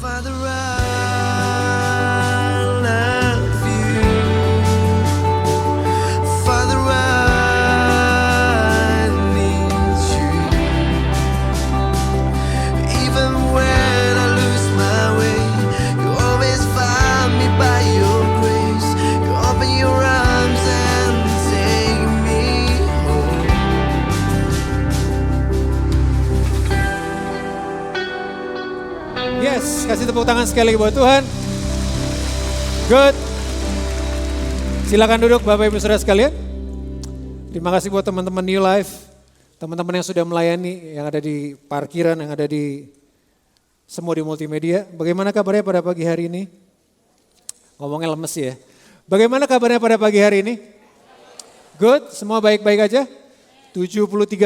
Father, I love you. Father, I need you. Even when I lose my way, you always find me by your grace. You open your arms and take me home. Yes, kasih tepuk tangan sekali lagi buat Tuhan. Good. Silakan duduk Bapak Ibu Saudara sekalian. Terima kasih buat teman-teman New Life, teman-teman yang sudah melayani, yang ada di parkiran, yang ada di semua di multimedia. Bagaimana kabarnya pada pagi hari ini? Ngomongnya lemes ya. Bagaimana kabarnya pada pagi hari ini? Good, semua baik-baik aja. 73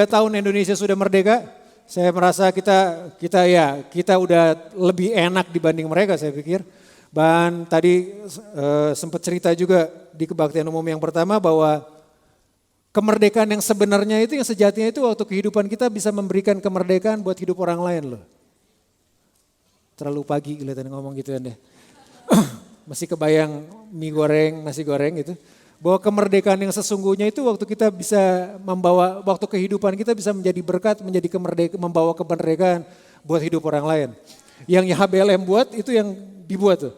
tahun Indonesia sudah merdeka. Saya merasa kita udah lebih enak dibanding mereka saya pikir. Dan tadi sempat cerita juga di kebaktian umum yang pertama bahwa kemerdekaan yang sebenarnya itu, yang sejatinya itu waktu kehidupan kita bisa memberikan kemerdekaan buat hidup orang lain loh. Terlalu pagi kelihatan ngomong gitu ya deh. Masih kebayang mie goreng, nasi goreng gitu. Bahwa kemerdekaan yang sesungguhnya itu waktu kita bisa membawa, waktu kehidupan kita bisa menjadi berkat, menjadi membawa kemerdekaan buat hidup orang lain. Yang HBLM buat itu yang dibuat tuh.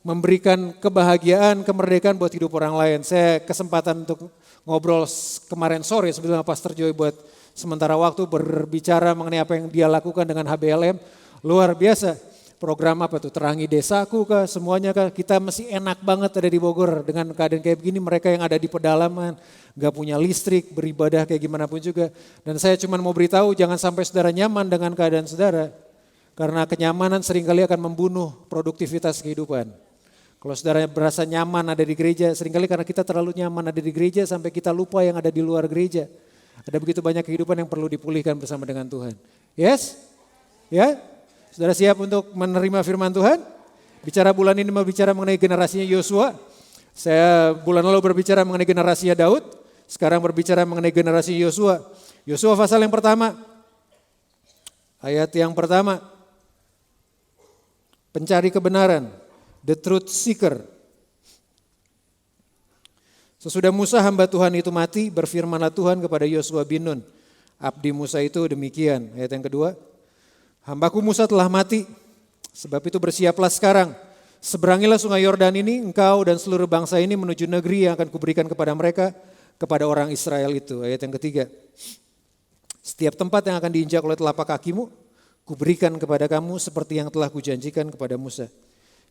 Memberikan kebahagiaan, kemerdekaan buat hidup orang lain. Saya kesempatan untuk ngobrol kemarin sore sebelum Pastor Joy buat sementara waktu berbicara mengenai apa yang dia lakukan dengan HBLM. Luar biasa. Program apa tuh, Terangi Desaku kah, semuanya kah, kita masih enak banget ada di Bogor dengan keadaan kayak begini, mereka yang ada di pedalaman, gak punya listrik, beribadah kayak gimana pun juga. Dan saya cuma mau beritahu jangan sampai saudara nyaman dengan keadaan saudara, karena kenyamanan seringkali akan membunuh produktivitas kehidupan. Kalau saudara berasa nyaman ada di gereja, seringkali karena kita terlalu nyaman ada di gereja sampai kita lupa yang ada di luar gereja. Ada begitu banyak kehidupan yang perlu dipulihkan bersama dengan Tuhan. Yes? Ya? Saudara siap untuk menerima firman Tuhan? Bicara bulan ini mau bicara mengenai generasinya Yosua. Saya bulan lalu berbicara mengenai generasinya Daud. Sekarang berbicara mengenai generasi Yosua. Yosua pasal yang pertama. Ayat yang pertama. Pencari kebenaran. The truth seeker. Sesudah Musa hamba Tuhan itu mati, berfirmanlah Tuhan kepada Yosua bin Nun. Abdi Musa itu demikian. Ayat yang kedua. Hambaku Musa telah mati, sebab itu bersiaplah sekarang. Seberangilah sungai Yordan ini, engkau dan seluruh bangsa ini menuju negeri yang akan kuberikan kepada mereka, kepada orang Israel itu. Ayat yang ketiga. Setiap tempat yang akan diinjak oleh telapak kakimu, kuberikan kepada kamu seperti yang telah kujanjikan kepada Musa.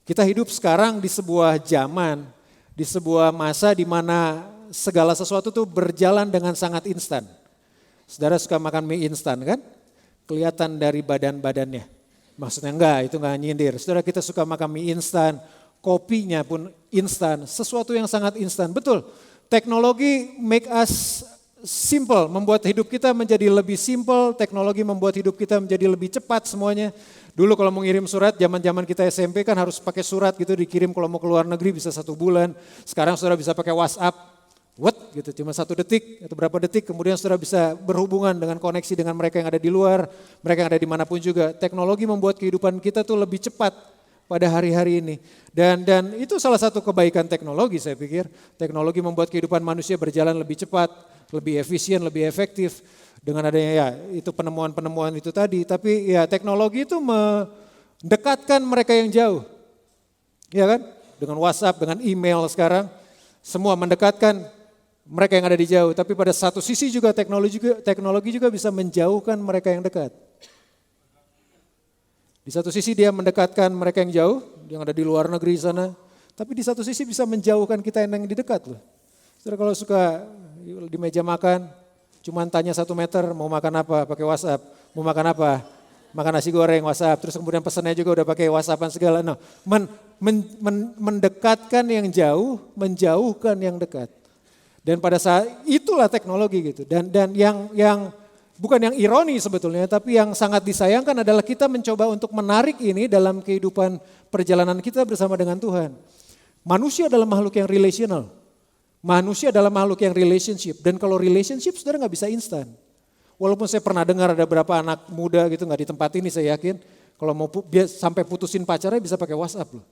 Kita hidup sekarang di sebuah zaman, di sebuah masa di mana segala sesuatu tuh berjalan dengan sangat instan. Saudara suka makan mie instan kan? Kelihatan dari badan-badannya. Maksudnya enggak, itu enggak nyindir. Saudara kita suka makan mie instan, kopinya pun instan, sesuatu yang sangat instan. Betul, teknologi make us simple, membuat hidup kita menjadi lebih simple, teknologi membuat hidup kita menjadi lebih cepat semuanya. Dulu kalau mau ngirim surat, zaman-zaman kita SMP kan harus pakai surat gitu, dikirim kalau mau ke luar negeri bisa 1 bulan. Sekarang saudara bisa pakai WhatsApp. Gitu, cuma 1 detik atau berapa detik kemudian saudara bisa berhubungan dengan koneksi dengan mereka yang ada di luar, mereka yang ada dimanapun juga. Teknologi membuat kehidupan kita tuh lebih cepat pada hari-hari ini. Dan itu salah satu kebaikan teknologi saya pikir. Teknologi membuat kehidupan manusia berjalan lebih cepat, lebih efisien, lebih efektif. Dengan adanya ya itu penemuan-penemuan itu tadi. Tapi ya teknologi itu mendekatkan mereka yang jauh. Ya kan? Dengan WhatsApp, dengan email sekarang. Semua mendekatkan mereka yang ada di jauh, tapi pada satu sisi juga teknologi juga bisa menjauhkan mereka yang dekat. Di satu sisi dia mendekatkan mereka yang jauh, yang ada di luar negeri sana, tapi di satu sisi bisa menjauhkan kita yang di dekat loh. Saudara kalau suka di meja makan, cuman tanya 1 meter mau makan apa, pakai WhatsApp, mau makan apa, makan nasi goreng WhatsApp, terus kemudian pesannya juga udah pakai WhatsAppan segala. Nah, mendekatkan yang jauh, menjauhkan yang dekat. Dan pada saat itulah teknologi gitu. Dan yang bukan yang ironi sebetulnya, tapi yang sangat disayangkan adalah kita mencoba untuk menarik ini dalam kehidupan perjalanan kita bersama dengan Tuhan. Manusia adalah makhluk yang relational. Manusia adalah makhluk yang relationship. Dan kalau relationship saudara gak bisa instan. Walaupun saya pernah dengar ada beberapa anak muda gitu, gak di tempat ini saya yakin. Kalau mau sampai putusin pacarnya bisa pakai WhatsApp loh.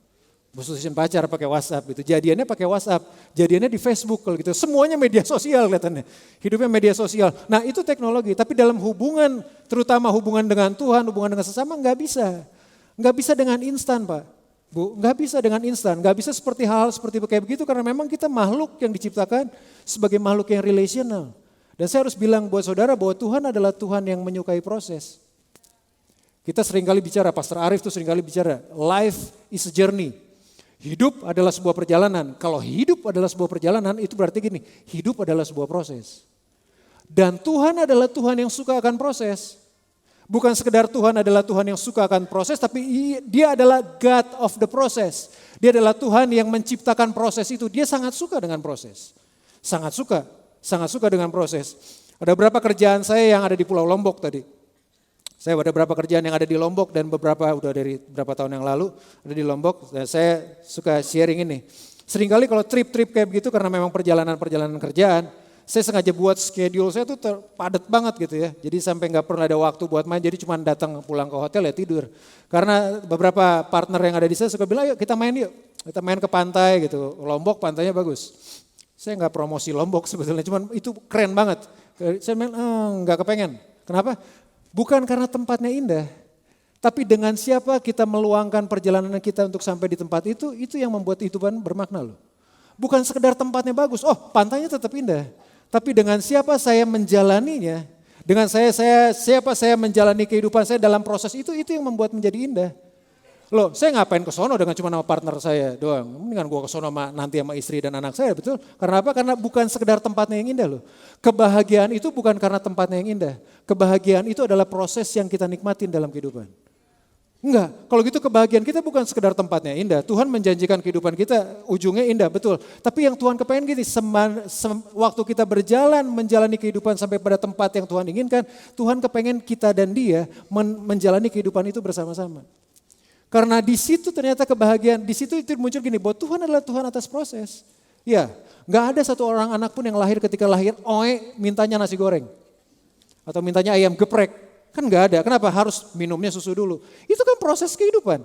Putusin pacar pakai WhatsApp gitu. Jadiannya pakai WhatsApp, jadiannya di Facebook kalau gitu. Semuanya media sosial kelihatannya. Hidupnya media sosial. Nah itu teknologi, tapi dalam hubungan, terutama hubungan dengan Tuhan, hubungan dengan sesama nggak bisa. Nggak bisa dengan instan Pak. Bu, nggak bisa dengan instan. Nggak bisa seperti hal-hal seperti kayak begitu karena memang kita makhluk yang diciptakan sebagai makhluk yang relational. Dan saya harus bilang buat saudara bahwa Tuhan adalah Tuhan yang menyukai proses. Kita seringkali bicara, Pastor Arief tuh seringkali bicara, life is a journey. Hidup adalah sebuah perjalanan. Kalau hidup adalah sebuah perjalanan itu berarti gini, hidup adalah sebuah proses. Dan Tuhan adalah Tuhan yang suka akan proses. Bukan sekedar Tuhan adalah Tuhan yang suka akan proses, tapi dia adalah God of the process. Dia adalah Tuhan yang menciptakan proses itu. Dia sangat suka dengan proses. Sangat suka dengan proses. Ada beberapa kerjaan saya yang ada di Pulau Lombok tadi. Saya ada beberapa kerjaan yang ada di Lombok dan beberapa udah dari beberapa tahun yang lalu ada di Lombok. Dan saya suka sharing ini. Seringkali kalau trip-trip kayak begitu karena memang perjalanan kerjaan, saya sengaja buat schedule saya tuh padat banget gitu ya. Jadi sampai nggak pernah ada waktu buat main, jadi cuma datang pulang ke hotel ya tidur. Karena beberapa partner yang ada di saya suka bilang, yuk kita main yuk. Kita main ke pantai gitu, Lombok pantainya bagus. Saya nggak promosi Lombok sebetulnya, cuman itu keren banget. Saya main, nggak kepengen. Kenapa? Bukan karena tempatnya indah, tapi dengan siapa kita meluangkan perjalanan kita untuk sampai di tempat itu yang membuat kehidupan bermakna loh. Bukan sekedar tempatnya bagus, pantainya tetap indah. Tapi dengan siapa saya menjalaninya, dengan siapa saya menjalani kehidupan saya dalam proses itu yang membuat menjadi indah. Loh, saya ngapain ke sono dengan cuma nama partner saya doang. Mendingan gue ke sono nanti sama istri dan anak saya, betul? Karena apa? Karena bukan sekedar tempatnya yang indah loh. Kebahagiaan itu bukan karena tempatnya yang indah. Kebahagiaan itu adalah proses yang kita nikmatin dalam kehidupan. Enggak, kalau gitu kebahagiaan kita bukan sekedar tempatnya indah. Tuhan menjanjikan kehidupan kita ujungnya indah, betul. Tapi yang Tuhan kepengen gini, waktu kita berjalan menjalani kehidupan sampai pada tempat yang Tuhan inginkan, Tuhan kepengen kita dan dia menjalani kehidupan itu bersama-sama. Karena di situ ternyata kebahagiaan, di situ itu muncul gini, bahwa Tuhan adalah Tuhan atas proses. Ya, nggak ada satu orang anak pun yang lahir ketika lahir, mintanya nasi goreng. Atau mintanya ayam geprek. Kan nggak ada, kenapa? Harus minumnya susu dulu. Itu kan proses kehidupan.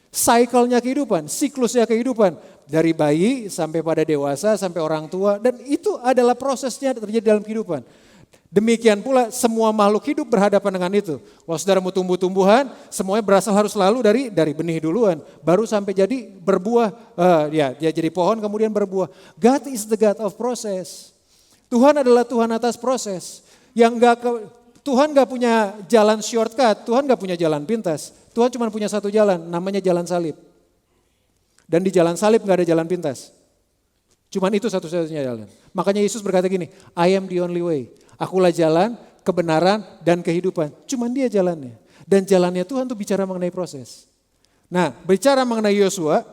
Cycle-nya kehidupan, siklusnya kehidupan. Dari bayi sampai pada dewasa, sampai orang tua. Dan itu adalah prosesnya terjadi dalam kehidupan. Demikian pula semua makhluk hidup berhadapan dengan itu. Kalau saudara mau tumbuh-tumbuhan, semuanya berasal harus selalu dari benih duluan. Baru sampai jadi berbuah, dia jadi pohon kemudian berbuah. God is the God of process. Tuhan adalah Tuhan atas proses. Tuhan gak punya jalan shortcut, Tuhan gak punya jalan pintas. Tuhan cuma punya satu jalan, namanya jalan salib. Dan di jalan salib gak ada jalan pintas. Cuman itu satu-satunya jalan. Makanya Yesus berkata gini, I am the only way. Akulah jalan, kebenaran, dan kehidupan. Cuman dia jalannya. Dan jalannya Tuhan tuh bicara mengenai proses. Nah, bicara mengenai Yosua,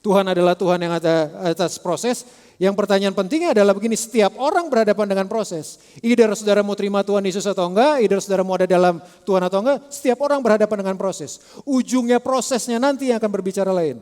Tuhan adalah Tuhan yang atas proses. Yang pertanyaan pentingnya adalah begini, setiap orang berhadapan dengan proses. Either saudara mau terima Tuhan Yesus atau enggak, either saudara mau ada dalam Tuhan atau enggak, setiap orang berhadapan dengan proses. Ujungnya prosesnya nanti yang akan berbicara lain.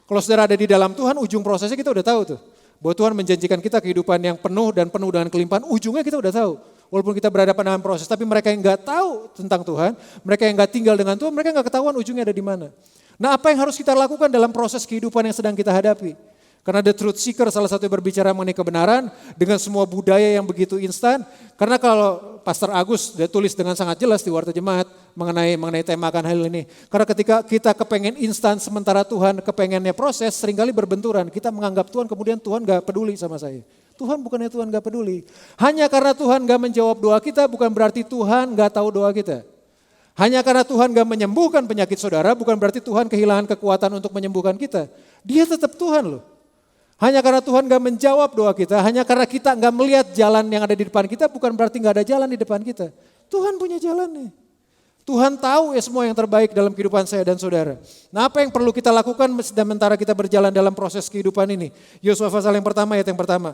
Kalau saudara ada di dalam Tuhan, ujung prosesnya kita udah tahu tuh. Bahwa Tuhan menjanjikan kita kehidupan yang penuh dan penuh dengan kelimpahan, ujungnya kita udah tahu. Walaupun kita berhadapan dengan proses, tapi mereka yang gak tahu tentang Tuhan, mereka yang gak tinggal dengan Tuhan, mereka gak ketahuan ujungnya ada di mana. Nah, apa yang harus kita lakukan dalam proses kehidupan yang sedang kita hadapi? Karena The Truth Seeker salah satu berbicara mengenai kebenaran dengan semua budaya yang begitu instan. Karena kalau Pastor Agus dia tulis dengan sangat jelas di Warta Jemaat mengenai tema akan hal ini. Karena ketika kita kepengen instan sementara Tuhan kepengennya proses, seringkali berbenturan. Kita menganggap Tuhan, kemudian Tuhan gak peduli sama saya. Tuhan bukannya Tuhan gak peduli. Hanya karena Tuhan gak menjawab doa kita bukan berarti Tuhan gak tahu doa kita. Hanya karena Tuhan gak menyembuhkan penyakit saudara bukan berarti Tuhan kehilangan kekuatan untuk menyembuhkan kita. Dia tetap Tuhan loh. Hanya karena Tuhan gak menjawab doa kita, hanya karena kita gak melihat jalan yang ada di depan kita, bukan berarti gak ada jalan di depan kita. Tuhan punya jalannya. Tuhan tahu ya semua yang terbaik dalam kehidupan saya dan saudara. Nah, apa yang perlu kita lakukan sementara kita berjalan dalam proses kehidupan ini? Yosua pasal yang pertama, ayat yang pertama.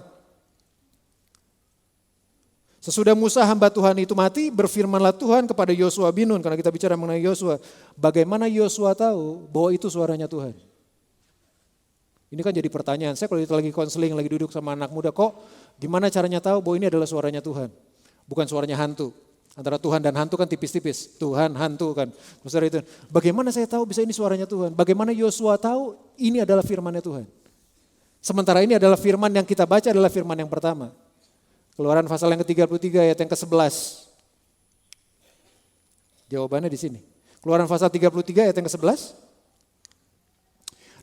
Sesudah Musa hamba Tuhan itu mati, berfirmanlah Tuhan kepada Yosua bin Nun, karena kita bicara mengenai Yosua. Bagaimana Yosua tahu bahwa itu suaranya Tuhan? Ini kan jadi pertanyaan, saya kalau lagi konseling, lagi duduk sama anak muda, kok gimana caranya tahu bahwa ini adalah suaranya Tuhan? Bukan suaranya hantu. Antara Tuhan dan hantu kan tipis-tipis. Tuhan, hantu kan. Saudara itu, bagaimana saya tahu bisa ini suaranya Tuhan? Bagaimana Yosua tahu ini adalah firman-Nya Tuhan? Sementara ini adalah firman yang kita baca adalah firman yang pertama. Keluaran pasal yang ke-33 ayat yang ke-11. Jawabannya di sini. Keluaran pasal 33 ayat yang ke-11.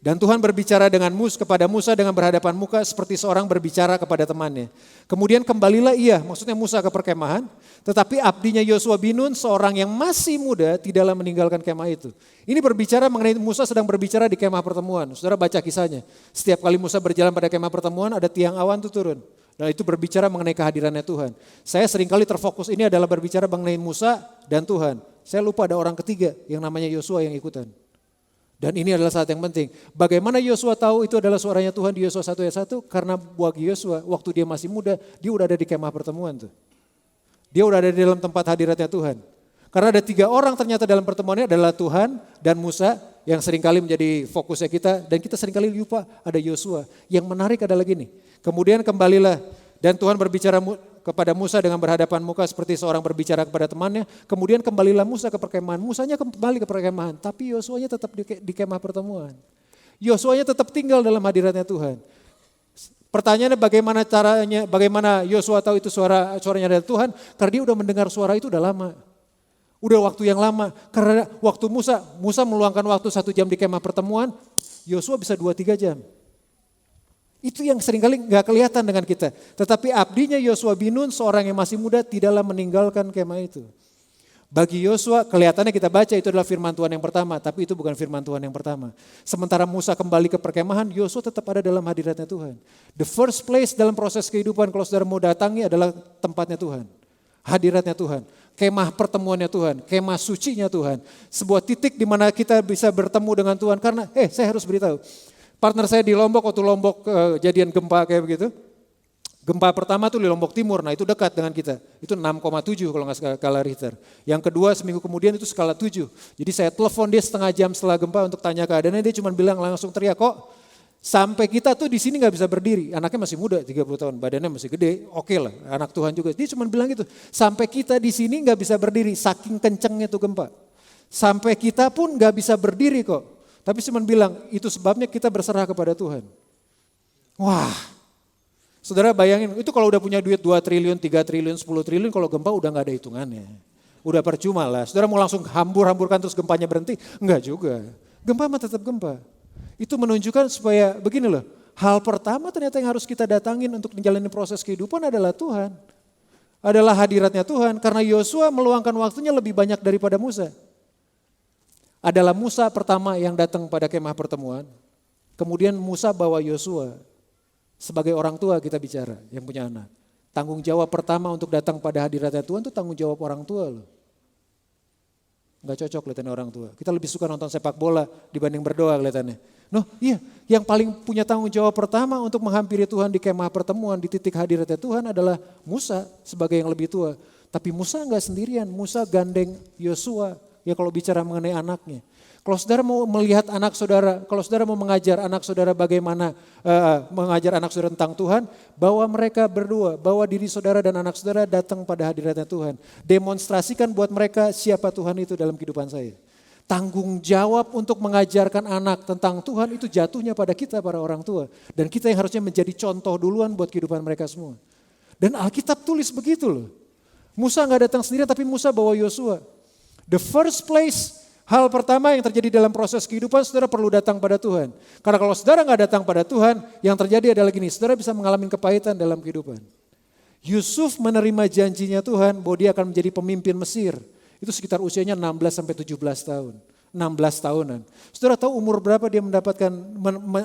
Dan Tuhan berbicara kepada Musa dengan berhadapan muka seperti seorang berbicara kepada temannya. Kemudian kembalilah ia, maksudnya Musa ke perkemahan, tetapi abdinya Yosua bin Nun seorang yang masih muda tidaklah meninggalkan kemah itu. Ini berbicara mengenai Musa sedang berbicara di kemah pertemuan. Saudara baca kisahnya. Setiap kali Musa berjalan pada kemah pertemuan ada tiang awan itu turun. Dan itu berbicara mengenai kehadirannya Tuhan. Saya seringkali terfokus ini adalah berbicara mengenai Musa dan Tuhan. Saya lupa ada orang ketiga yang namanya Yosua yang ikutan. Dan ini adalah saat yang penting. Bagaimana Yosua tahu itu adalah suaranya Tuhan di Yosua 1 ayat 1? Karena bagi Yosua waktu dia masih muda, dia udah ada di kemah pertemuan tuh. Dia udah ada di dalam tempat hadiratnya Tuhan. Karena ada 3 orang ternyata dalam pertemuannya adalah Tuhan dan Musa yang seringkali menjadi fokusnya kita. Dan kita seringkali lupa ada Yosua. Yang menarik adalah gini. Kemudian kembalilah dan Tuhan berbicara kepada Musa dengan berhadapan muka seperti seorang berbicara kepada temannya. Kemudian kembalilah Musa ke perkemahan. Musanya kembali ke perkemahan, tapi Yosuanya tetap di kemah pertemuan. Yosuanya tetap tinggal dalam hadiratnya Tuhan. Pertanyaannya bagaimana caranya, bagaimana Yosua tahu itu suaranya dari Tuhan? Karena dia udah mendengar suara itu udah lama. Udah waktu yang lama. Karena waktu Musa meluangkan waktu 1 jam di kemah pertemuan, Yosua bisa 2-3 jam. Itu yang seringkali gak kelihatan dengan kita. Tetapi abdinya Yosua bin Nun seorang yang masih muda tidaklah meninggalkan kemah itu. Bagi Yosua kelihatannya kita baca itu adalah firman Tuhan yang pertama. Tapi itu bukan firman Tuhan yang pertama. Sementara Musa kembali ke perkemahan, Yosua tetap ada dalam hadiratnya Tuhan. The first place dalam proses kehidupan kalau saudara mau datangi adalah tempatnya Tuhan. Hadiratnya Tuhan. Kemah pertemuannya Tuhan. Kemah sucinya Tuhan. Sebuah titik di mana kita bisa bertemu dengan Tuhan. Karena saya harus beritahu. Partner saya di Lombok, waktu Lombok kejadian gempa kayak begitu. Gempa pertama tuh di Lombok Timur, nah itu dekat dengan kita. Itu 6,7 kalau nggak skala Richter. Yang kedua seminggu kemudian itu skala 7. Jadi saya telepon dia setengah jam setelah gempa untuk tanya keadaannya, dia cuma bilang langsung teriak, kok sampai kita tuh di sini nggak bisa berdiri. Anaknya masih muda, 30 tahun, badannya masih gede, oke lah, anak Tuhan juga. Dia cuma bilang gitu, sampai kita di sini nggak bisa berdiri, saking kencengnya tuh gempa. Sampai kita pun nggak bisa berdiri kok. Tapi cuma bilang, itu sebabnya kita berserah kepada Tuhan. Wah, saudara bayangin, itu kalau udah punya duit 2 triliun, 3 triliun, 10 triliun, kalau gempa udah gak ada hitungannya. Udah percuma lah, saudara mau langsung hambur-hamburkan terus gempanya berhenti? Enggak juga, gempa mah tetap gempa. Itu menunjukkan supaya begini loh, hal pertama ternyata yang harus kita datangin untuk menjalani proses kehidupan adalah Tuhan. Adalah hadiratnya Tuhan, karena Yosua meluangkan waktunya lebih banyak daripada Musa. Adalah Musa pertama yang datang pada kemah pertemuan. Kemudian Musa bawa Yosua. Sebagai orang tua kita bicara yang punya anak. Tanggung jawab pertama untuk datang pada hadiratnya Tuhan itu tanggung jawab orang tua loh. Gak cocok kelihatannya orang tua. Kita lebih suka nonton sepak bola dibanding berdoa kelihatannya. Yang paling punya tanggung jawab pertama untuk menghampiri Tuhan di kemah pertemuan, di titik hadiratnya Tuhan adalah Musa sebagai yang lebih tua. Tapi Musa gak sendirian, Musa gandeng Yosua. Ya kalau bicara mengenai anaknya. Kalau saudara mau melihat anak saudara, kalau saudara mau mengajar anak saudara bagaimana mengajar anak saudara tentang Tuhan, bawa mereka berdua, bawa diri saudara dan anak saudara datang pada hadiratnya Tuhan. Demonstrasikan buat mereka siapa Tuhan itu dalam kehidupan saya. Tanggung jawab untuk mengajarkan anak tentang Tuhan itu jatuhnya pada kita para orang tua. Dan kita yang harusnya menjadi contoh duluan buat kehidupan mereka semua. Dan Alkitab tulis begitu loh. Musa gak datang sendirian tapi Musa bawa Yosua. The first place, hal pertama yang terjadi dalam proses kehidupan, saudara perlu datang pada Tuhan. Karena kalau saudara gak datang pada Tuhan, yang terjadi adalah gini, saudara bisa mengalami kepahitan dalam kehidupan. Yusuf menerima janjinya Tuhan bahwa dia akan menjadi pemimpin Mesir. Itu sekitar usianya 16-17 tahun. 16 tahunan. Saudara tahu umur berapa dia mendapatkan,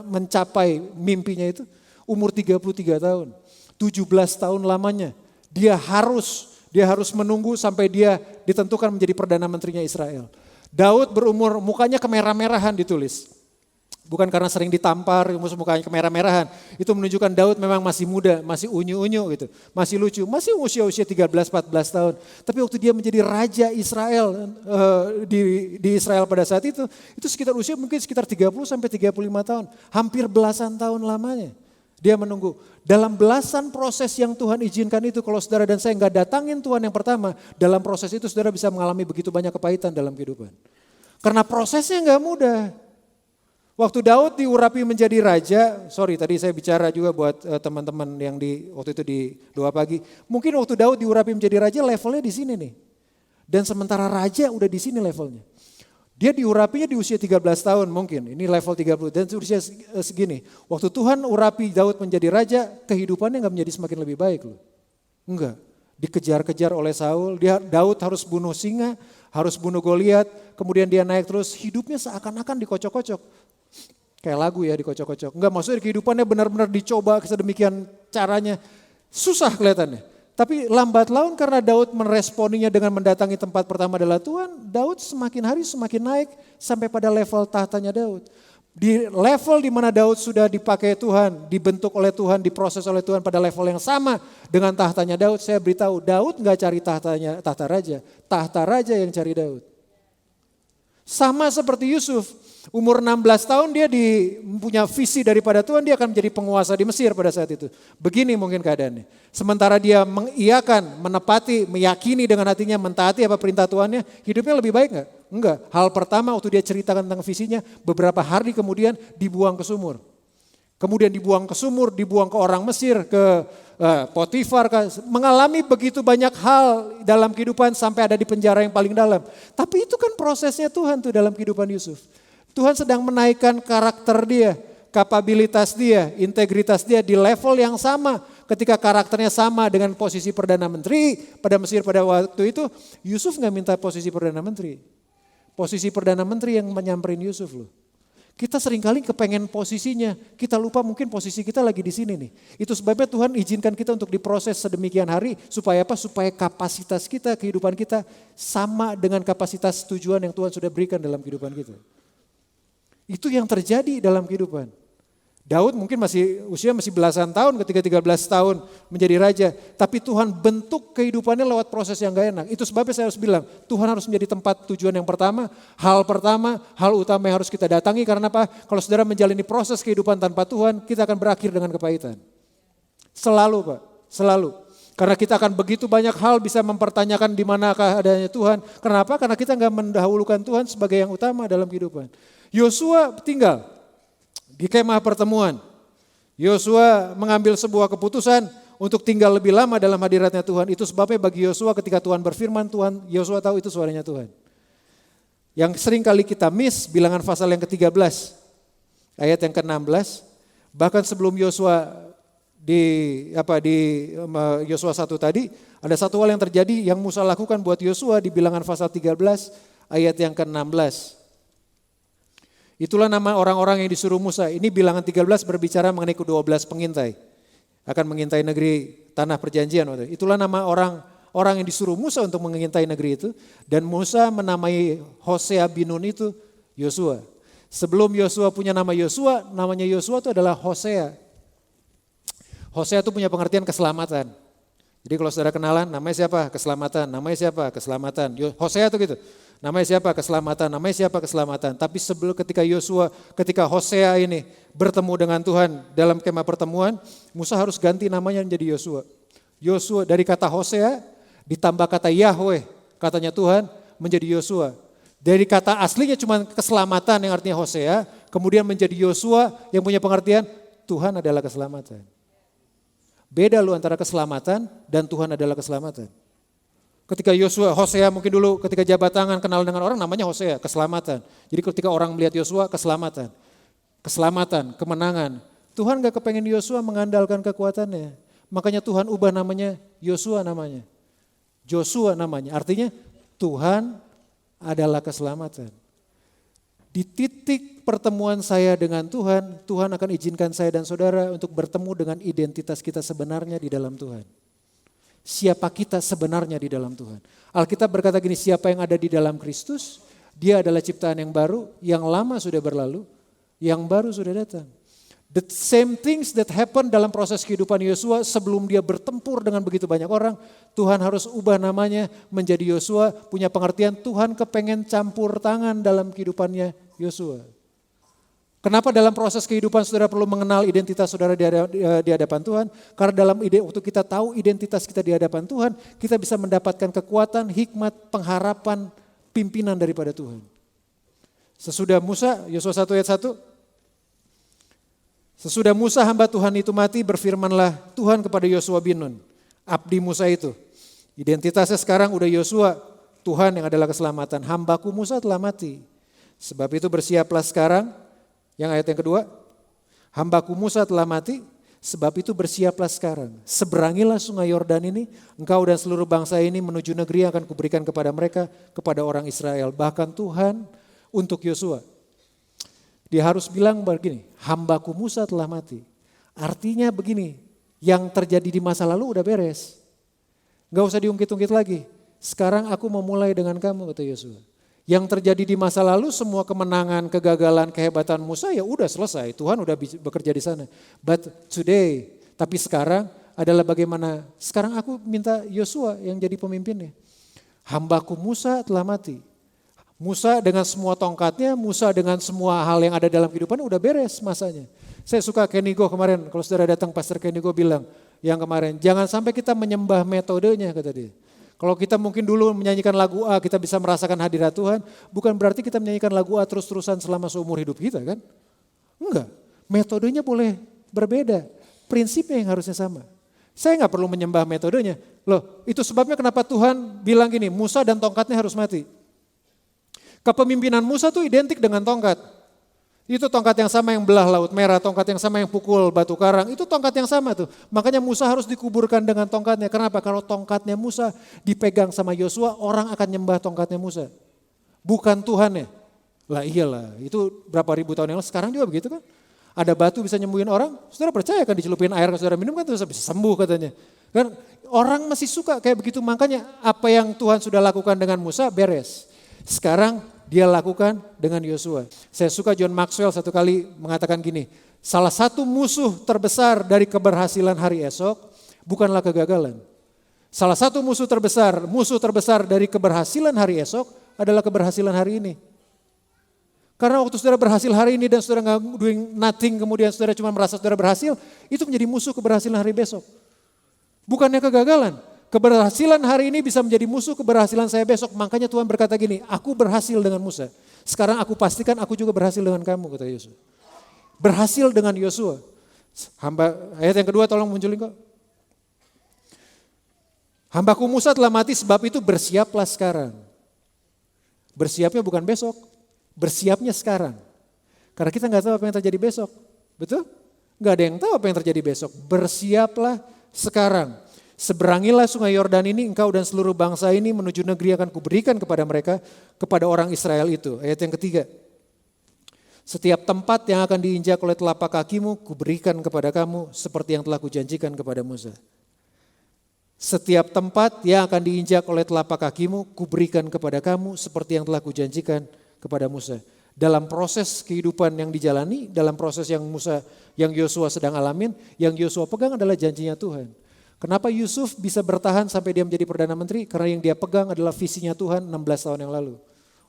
mencapai mimpinya itu? Umur 33 tahun. 17 tahun lamanya. Dia harus menunggu sampai dia ditentukan menjadi Perdana Menterinya Israel. Daud berumur, mukanya kemerah-merahan ditulis. Bukan karena sering ditampar, mukanya kemerah-merahan. Itu menunjukkan Daud memang masih muda, masih unyu-unyu gitu. Masih lucu, masih usia-usia 13-14 tahun. Tapi waktu dia menjadi Raja Israel di Israel pada saat itu sekitar usia mungkin sekitar 30-35 tahun. Hampir belasan tahun lamanya. Dia menunggu. Dalam belasan proses yang Tuhan izinkan itu, kalau saudara dan saya nggak datangin Tuhan yang pertama, dalam proses itu saudara bisa mengalami begitu banyak kepahitan dalam kehidupan. Karena prosesnya nggak mudah. Waktu Daud diurapi menjadi raja, tadi saya bicara juga buat teman-teman yang waktu itu di doa pagi. Mungkin waktu Daud diurapi menjadi raja levelnya di sini nih. Dan sementara raja udah di sini levelnya. Dia diurapinya di usia 13 tahun mungkin, ini level 30 dan usia segini. Waktu Tuhan urapi Daud menjadi raja, kehidupannya nggak menjadi semakin lebih baik loh. Enggak, dikejar-kejar oleh Saul, Daud harus bunuh singa, harus bunuh Goliat, kemudian dia naik terus, hidupnya seakan-akan dikocok-kocok. Kayak lagu ya dikocok-kocok. Enggak, maksudnya kehidupannya benar-benar dicoba sedemikian caranya, susah kelihatannya. Tapi lambat laun karena Daud meresponinya dengan mendatangi tempat pertama adalah Tuhan, Daud semakin hari semakin naik sampai pada level tahtanya Daud. Di level di mana Daud sudah dipakai Tuhan, dibentuk oleh Tuhan, diproses oleh Tuhan pada level yang sama dengan tahtanya Daud, saya beritahu Daud gak cari tahta raja yang cari Daud. Sama seperti Yusuf, umur 16 tahun dia punya visi daripada Tuhan, dia akan menjadi penguasa di Mesir pada saat itu. Begini mungkin keadaannya. Sementara dia mengiyakan, menepati, meyakini dengan hatinya, mentaati apa perintah Tuhannya, hidupnya lebih baik gak? Enggak. Hal pertama waktu dia ceritakan tentang visinya, beberapa hari kemudian dibuang ke sumur. Kemudian dibuang ke sumur, dibuang ke orang Mesir, ke Potifar, mengalami begitu banyak hal dalam kehidupan sampai ada di penjara yang paling dalam. Tapi itu kan prosesnya Tuhan tuh dalam kehidupan Yusuf. Tuhan sedang menaikkan karakter dia, kapabilitas dia, integritas dia di level yang sama. Ketika karakternya sama dengan posisi Perdana Menteri pada Mesir pada waktu itu, Yusuf gak minta posisi Perdana Menteri. Posisi Perdana Menteri yang menyamperin Yusuf loh. Kita seringkali kepengen posisinya, kita lupa mungkin posisi kita lagi di sini nih. Itu sebabnya Tuhan izinkan kita untuk diproses sedemikian hari supaya apa? Supaya kapasitas kita, kehidupan kita sama dengan kapasitas tujuan yang Tuhan sudah berikan dalam kehidupan kita. Itu yang terjadi dalam kehidupan. Daud mungkin usia masih belasan tahun ketika 13 tahun menjadi raja. Tapi Tuhan bentuk kehidupannya lewat proses yang gak enak. Itu sebabnya saya harus bilang, Tuhan harus menjadi tempat tujuan yang pertama, hal utama yang harus kita datangi. Karena apa? Kalau saudara menjalani proses kehidupan tanpa Tuhan, kita akan berakhir dengan kepahitan. Selalu Pak, selalu. Karena kita akan begitu banyak hal bisa mempertanyakan di manakah adanya Tuhan. Kenapa? Karena kita gak mendahulukan Tuhan sebagai yang utama dalam kehidupan. Yosua tinggal di kemah pertemuan. Yosua mengambil sebuah keputusan untuk tinggal lebih lama dalam hadiratnya Tuhan. Itu sebabnya bagi Yosua ketika Tuhan berfirman, Yosua tahu itu suaranya Tuhan. Yang sering kali kita miss, bilangan pasal yang ke-13, ayat yang ke-16, bahkan sebelum Yosua di Yosua 1 tadi, ada satu hal yang terjadi yang Musa lakukan buat Yosua di bilangan pasal 13, ayat yang ke-16. Itulah nama orang-orang yang disuruh Musa. Ini bilangan 13 berbicara mengenai ke-12 pengintai. Akan mengintai negeri tanah perjanjian. Itulah nama orang yang disuruh Musa untuk mengintai negeri itu. Dan Musa menamai Hosea bin Nun itu Yosua. Sebelum Yosua punya nama Yosua, namanya Yosua itu adalah Hosea. Hosea itu punya pengertian keselamatan. Jadi kalau saudara kenalan, namanya siapa? Keselamatan. Namanya siapa? Keselamatan. Hosea itu gitu. Namanya siapa? Keselamatan. Namanya siapa? Keselamatan. Tapi sebelum ketika Hosea ini bertemu dengan Tuhan dalam kemah pertemuan, Musa harus ganti namanya menjadi Yosua. Yosua dari kata Hosea ditambah kata Yahweh, katanya Tuhan, menjadi Yosua. Dari kata aslinya cuma keselamatan yang artinya Hosea, kemudian menjadi Yosua yang punya pengertian Tuhan adalah keselamatan. Beda lu antara keselamatan dan Tuhan adalah keselamatan. Ketika Hosea mungkin dulu ketika jabat tangan kenal dengan orang namanya Hosea, keselamatan. Jadi ketika orang melihat Yosua, keselamatan. Keselamatan, kemenangan. Tuhan gak kepengen Yosua mengandalkan kekuatannya. Makanya Tuhan ubah namanya Yosua namanya. Joshua namanya, artinya Tuhan adalah keselamatan. Di titik pertemuan saya dengan Tuhan, Tuhan akan izinkan saya dan saudara untuk bertemu dengan identitas kita sebenarnya di dalam Tuhan. Siapa kita sebenarnya di dalam Tuhan. Alkitab berkata gini, siapa yang ada di dalam Kristus, dia adalah ciptaan yang baru, yang lama sudah berlalu, yang baru sudah datang. The same things that happen dalam proses kehidupan Yosua sebelum dia bertempur dengan begitu banyak orang, Tuhan harus ubah namanya menjadi Yosua, punya pengertian Tuhan kepengen campur tangan dalam kehidupannya Yosua. Kenapa dalam proses kehidupan saudara perlu mengenal identitas saudara di hadapan Tuhan? Karena waktu kita tahu identitas kita di hadapan Tuhan, kita bisa mendapatkan kekuatan, hikmat, pengharapan, pimpinan daripada Tuhan. Sesudah Musa, Yosua 1 ayat 1. Sesudah Musa hamba Tuhan itu mati, berfirmanlah Tuhan kepada Yosua bin Nun, abdi Musa itu. Identitasnya sekarang udah Yosua, Tuhan yang adalah keselamatan. Hambaku Musa telah mati. Sebab itu bersiaplah sekarang. Yang ayat yang kedua, hambaku Musa telah mati, sebab itu bersiaplah sekarang. Seberangilah sungai Yordan ini, engkau dan seluruh bangsa ini menuju negeri yang akan kuberikan kepada mereka, kepada orang Israel. Bahkan Tuhan untuk Yosua. Dia harus bilang begini, hambaku Musa telah mati. Artinya begini, yang terjadi di masa lalu udah beres. Gak usah diungkit-ungkit lagi. Sekarang aku mau mulai dengan kamu, kata Yosua. Yang terjadi di masa lalu semua kemenangan, kegagalan, kehebatan Musa ya udah selesai. Tuhan udah bekerja di sana. But today, tapi sekarang adalah bagaimana, sekarang aku minta Yosua yang jadi pemimpinnya. Hambaku Musa telah mati. Musa dengan semua tongkatnya, Musa dengan semua hal yang ada dalam kehidupan udah beres masanya. Saya suka Kenny Go kemarin, kalau saudara datang Pastor Kenny Go bilang yang kemarin, jangan sampai kita menyembah metodenya kata dia. Kalau kita mungkin dulu menyanyikan lagu A, kita bisa merasakan hadirat Tuhan, bukan berarti kita menyanyikan lagu A terus-terusan selama seumur hidup kita kan? Enggak, metodenya boleh berbeda, prinsipnya yang harusnya sama. Saya nggak perlu menyembah metodenya. Loh, itu sebabnya kenapa Tuhan bilang gini, Musa dan tongkatnya harus mati. Kepemimpinan Musa tuh identik dengan tongkat. Itu tongkat yang sama yang belah Laut Merah, tongkat yang sama yang pukul batu karang, itu tongkat yang sama tuh. Makanya Musa harus dikuburkan dengan tongkatnya. Kenapa? Kalau tongkatnya Musa dipegang sama Yosua, orang akan nyembah tongkatnya Musa. Bukan Tuhannya. Lah iyalah, itu berapa ribu tahun yang lalu, sekarang juga begitu kan. Ada batu bisa nyembuhin orang, saudara percaya kan dicelupin air ke saudara minum kan terus bisa sembuh katanya. Kan orang masih suka kayak begitu, makanya apa yang Tuhan sudah lakukan dengan Musa beres. Sekarang dia lakukan dengan Yosua. Saya suka John Maxwell satu kali mengatakan gini, salah satu musuh terbesar dari keberhasilan hari esok bukanlah kegagalan. Salah satu musuh terbesar dari keberhasilan hari esok adalah keberhasilan hari ini. Karena waktu saudara berhasil hari ini dan saudara nggak doing nothing, kemudian saudara cuma merasa saudara berhasil, itu menjadi musuh keberhasilan hari besok. Bukannya kegagalan. Keberhasilan hari ini bisa menjadi musuh keberhasilan saya besok. Makanya Tuhan berkata gini, aku berhasil dengan Musa. Sekarang aku pastikan aku juga berhasil dengan kamu, kata Yosua. Berhasil dengan Yosua. Ayat yang kedua tolong munculin kok. Hambaku Musa telah mati, sebab itu bersiaplah sekarang. Bersiapnya bukan besok, bersiapnya sekarang. Karena kita nggak tahu apa yang terjadi besok. Betul? Nggak ada yang tahu apa yang terjadi besok. Bersiaplah sekarang. Seberangilah sungai Yordan ini, engkau dan seluruh bangsa ini menuju negeri yang akan kuberikan kepada mereka, kepada orang Israel itu. Ayat yang ketiga. Setiap tempat yang akan diinjak oleh telapak kakimu, kuberikan kepada kamu seperti yang telah kujanjikan kepada Musa. Setiap tempat yang akan diinjak oleh telapak kakimu, kuberikan kepada kamu seperti yang telah kujanjikan kepada Musa. Dalam proses kehidupan yang dijalani, dalam proses yang Yosua sedang alamin, yang Yosua pegang adalah janjinya Tuhan. Kenapa Yusuf bisa bertahan sampai dia menjadi Perdana Menteri? Karena yang dia pegang adalah visinya Tuhan 16 tahun yang lalu.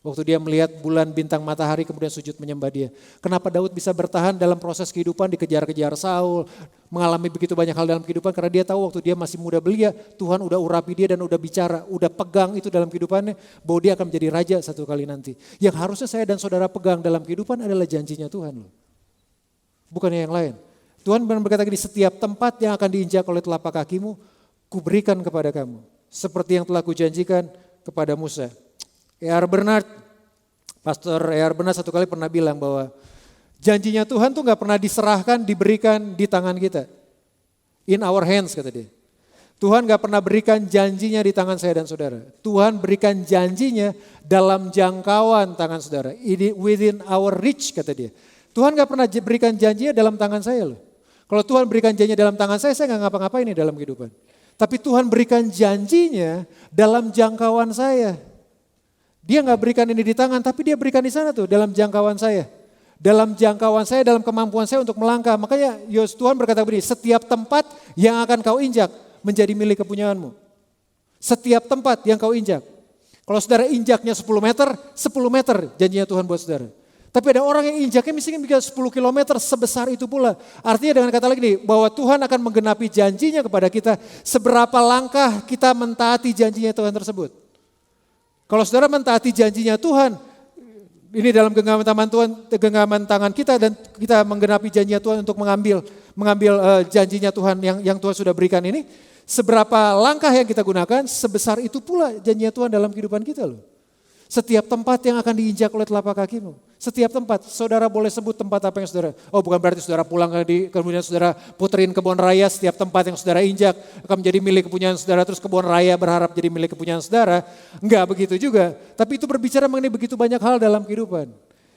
Waktu dia melihat bulan, bintang, matahari kemudian sujud menyembah dia. Kenapa Daud bisa bertahan dalam proses kehidupan dikejar-kejar Saul, mengalami begitu banyak hal dalam kehidupan? Karena dia tahu waktu dia masih muda belia, Tuhan udah urapi dia dan udah bicara, udah pegang itu dalam kehidupannya, bahwa dia akan menjadi raja satu kali nanti. Yang harusnya saya dan saudara pegang dalam kehidupan adalah janjinya Tuhan loh. Bukannya yang lain. Tuhan berkata gini, setiap tempat yang akan diinjak oleh telapak kakimu, kuberikan kepada kamu. Seperti yang telah kujanjikan kepada Musa. Pastor E.R. Bernard satu kali pernah bilang bahwa janjinya Tuhan tuh gak pernah diserahkan, diberikan di tangan kita. In our hands kata dia. Tuhan gak pernah berikan janjinya di tangan saya dan saudara. Tuhan berikan janjinya dalam jangkauan tangan saudara. Within our reach kata dia. Tuhan gak pernah berikan janjinya dalam tangan saya loh. Kalau Tuhan berikan janjinya dalam tangan saya gak ngapa-ngapain nih dalam kehidupan. Tapi Tuhan berikan janjinya dalam jangkauan saya. Dia gak berikan ini di tangan, tapi dia berikan di sana tuh, dalam jangkauan saya. Dalam jangkauan saya, dalam kemampuan saya untuk melangkah. Makanya Tuhan berkata begini, setiap tempat yang akan kau injak menjadi milik kepunyaanmu. Setiap tempat yang kau injak. Kalau saudara injaknya 10 meter, 10 meter janjinya Tuhan buat saudara. Tapi ada orang yang injaknya misalnya 10 kilometer sebesar itu pula. Artinya dengan kata lain nih, bahwa Tuhan akan menggenapi janjinya kepada kita. Seberapa langkah kita mentaati janjinya Tuhan tersebut. Kalau saudara mentaati janjinya Tuhan, ini dalam genggaman tangan kita dan kita menggenapi janjinya Tuhan untuk mengambil janjinya Tuhan yang Tuhan sudah berikan ini. Seberapa langkah yang kita gunakan, sebesar itu pula janjinya Tuhan dalam kehidupan kita loh. Setiap tempat yang akan diinjak oleh telapak kakimu. Setiap tempat, saudara boleh sebut tempat apa yang saudara. Oh bukan berarti saudara pulang kemudian saudara puterin kebun raya, setiap tempat yang saudara injak akan menjadi milik kepunyaan saudara, terus kebun raya berharap jadi milik kepunyaan saudara. Enggak begitu juga, tapi itu berbicara mengenai begitu banyak hal dalam kehidupan.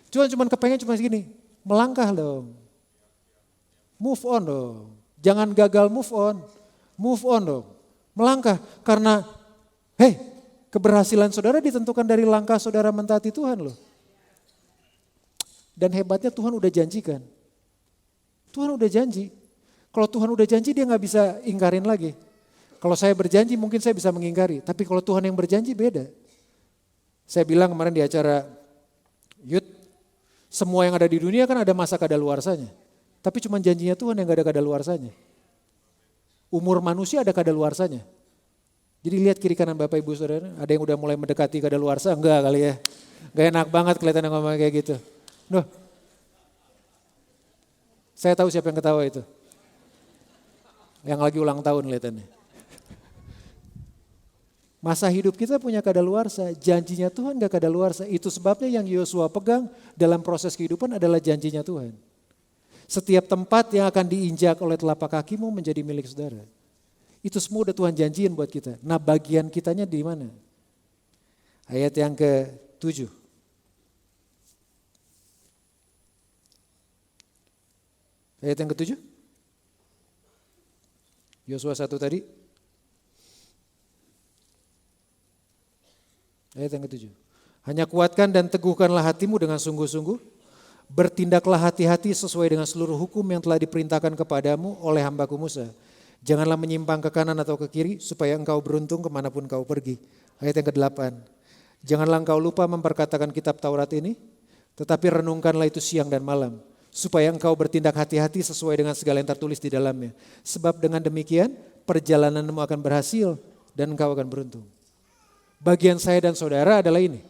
Cuman kepengen cuma segini, melangkah dong. Move on dong, jangan gagal move on dong. Melangkah karena keberhasilan saudara ditentukan dari langkah saudara mentaati Tuhan loh. Dan hebatnya Tuhan udah janjikan. Tuhan udah janji. Kalau Tuhan udah janji dia gak bisa ingkarin lagi. Kalau saya berjanji mungkin saya bisa mengingkari. Tapi kalau Tuhan yang berjanji beda. Saya bilang kemarin di acara Youth, semua yang ada di dunia kan ada masa kadaluarsanya. Tapi cuma janjinya Tuhan yang gak ada kadaluarsanya. Umur manusia ada kadaluarsanya. Jadi lihat kiri kanan Bapak Ibu Saudara, ada yang udah mulai mendekati kadaluarsa? Enggak kali ya. Gak enak banget kelihatan ngomong kayak gitu. Noh, saya tahu siapa yang ketawa itu. Yang lagi ulang tahun kelihatannya. Masa hidup kita punya kadaluarsa, janjinya Tuhan gak kadaluarsa. Itu sebabnya yang Yosua pegang dalam proses kehidupan adalah janjinya Tuhan. Setiap tempat yang akan diinjak oleh telapak kakimu menjadi milik saudara. Itu semua udah Tuhan janjiin buat kita. Nah bagian kitanya di mana? Ayat yang ke-7. Ayat yang ke-7. Yosua 1 tadi. Ayat yang ke-7. Hanya kuatkan dan teguhkanlah hatimu dengan sungguh-sungguh. Bertindaklah hati-hati sesuai dengan seluruh hukum yang telah diperintahkan kepadamu oleh hambaku Musa. Janganlah menyimpang ke kanan atau ke kiri supaya engkau beruntung kemanapun kau pergi. Ayat yang ke-8. Janganlah engkau lupa memperkatakan kitab Taurat ini, tetapi renungkanlah itu siang dan malam. Supaya engkau bertindak hati-hati sesuai dengan segala yang tertulis di dalamnya. Sebab dengan demikian perjalananmu akan berhasil dan engkau akan beruntung. Bagian saya dan saudara adalah ini.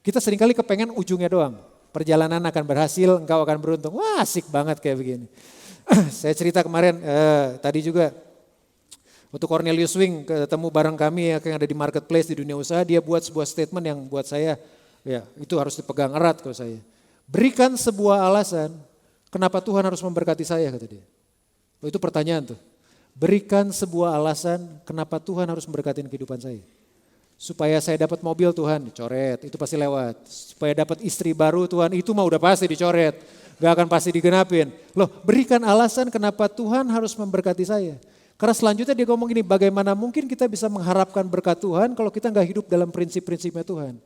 Kita seringkali kepengen ujungnya doang. Perjalanan akan berhasil, engkau akan beruntung. Wah asik banget kayak begini. Saya cerita kemarin tadi juga. Waktu Cornelius Wing ketemu bareng kami yang ada di marketplace di dunia usaha. Dia buat sebuah statement yang buat saya ya itu harus dipegang erat kalau saya. Berikan sebuah alasan. Kenapa Tuhan harus memberkati saya kata dia. Oh, itu pertanyaan tuh. Berikan sebuah alasan kenapa Tuhan harus memberkati kehidupan saya. Supaya saya dapat mobil Tuhan dicoret, itu pasti lewat. Supaya dapat istri baru Tuhan, itu mah udah pasti dicoret. Gak akan pasti digenapin. Loh berikan alasan kenapa Tuhan harus memberkati saya. Karena selanjutnya dia ngomong gini, bagaimana mungkin kita bisa mengharapkan berkat Tuhan kalau kita gak hidup dalam prinsip-prinsipnya Tuhan.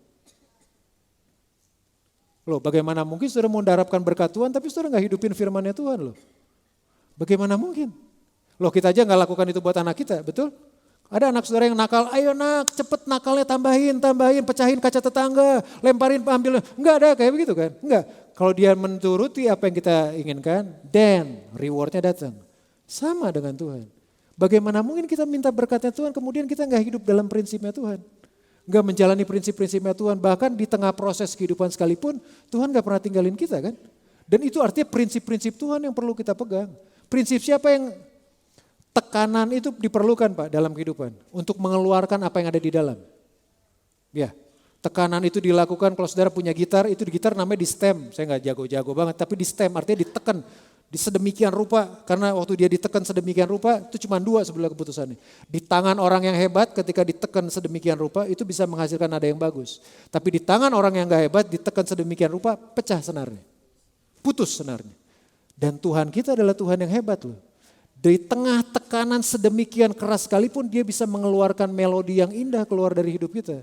Loh bagaimana mungkin saudara mau mengharapkan berkat Tuhan tapi saudara gak hidupin firman-Nya Tuhan loh. Bagaimana mungkin? Loh kita aja gak lakukan itu buat anak kita, betul? Ada anak saudara yang nakal, ayo nak cepet nakalnya tambahin, pecahin kaca tetangga, lemparin ambil. Enggak ada kayak begitu kan? Enggak. Kalau dia menuruti apa yang kita inginkan, then rewardnya datang. Sama dengan Tuhan. Bagaimana mungkin kita minta berkatnya Tuhan kemudian kita gak hidup dalam prinsipnya Tuhan. Gak menjalani prinsip-prinsipnya Tuhan, bahkan di tengah proses kehidupan sekalipun Tuhan gak pernah tinggalin kita kan. Dan itu artinya prinsip-prinsip Tuhan yang perlu kita pegang. Prinsip siapa yang tekanan itu diperlukan Pak dalam kehidupan untuk mengeluarkan apa yang ada di dalam. Ya, tekanan itu dilakukan kalau saudara punya gitar, itu di gitar namanya di stem. Saya gak jago-jago banget, tapi di stem artinya ditekan. Di sedemikian rupa, karena waktu dia ditekan sedemikian rupa, itu cuma dua sebelah keputusannya. Di tangan orang yang hebat ketika ditekan sedemikian rupa, itu bisa menghasilkan nada yang bagus. Tapi di tangan orang yang gak hebat, ditekan sedemikian rupa, pecah senarnya. Putus senarnya. Dan Tuhan kita adalah Tuhan yang hebat loh. Di tengah tekanan sedemikian keras sekalipun, dia bisa mengeluarkan melodi yang indah keluar dari hidup kita.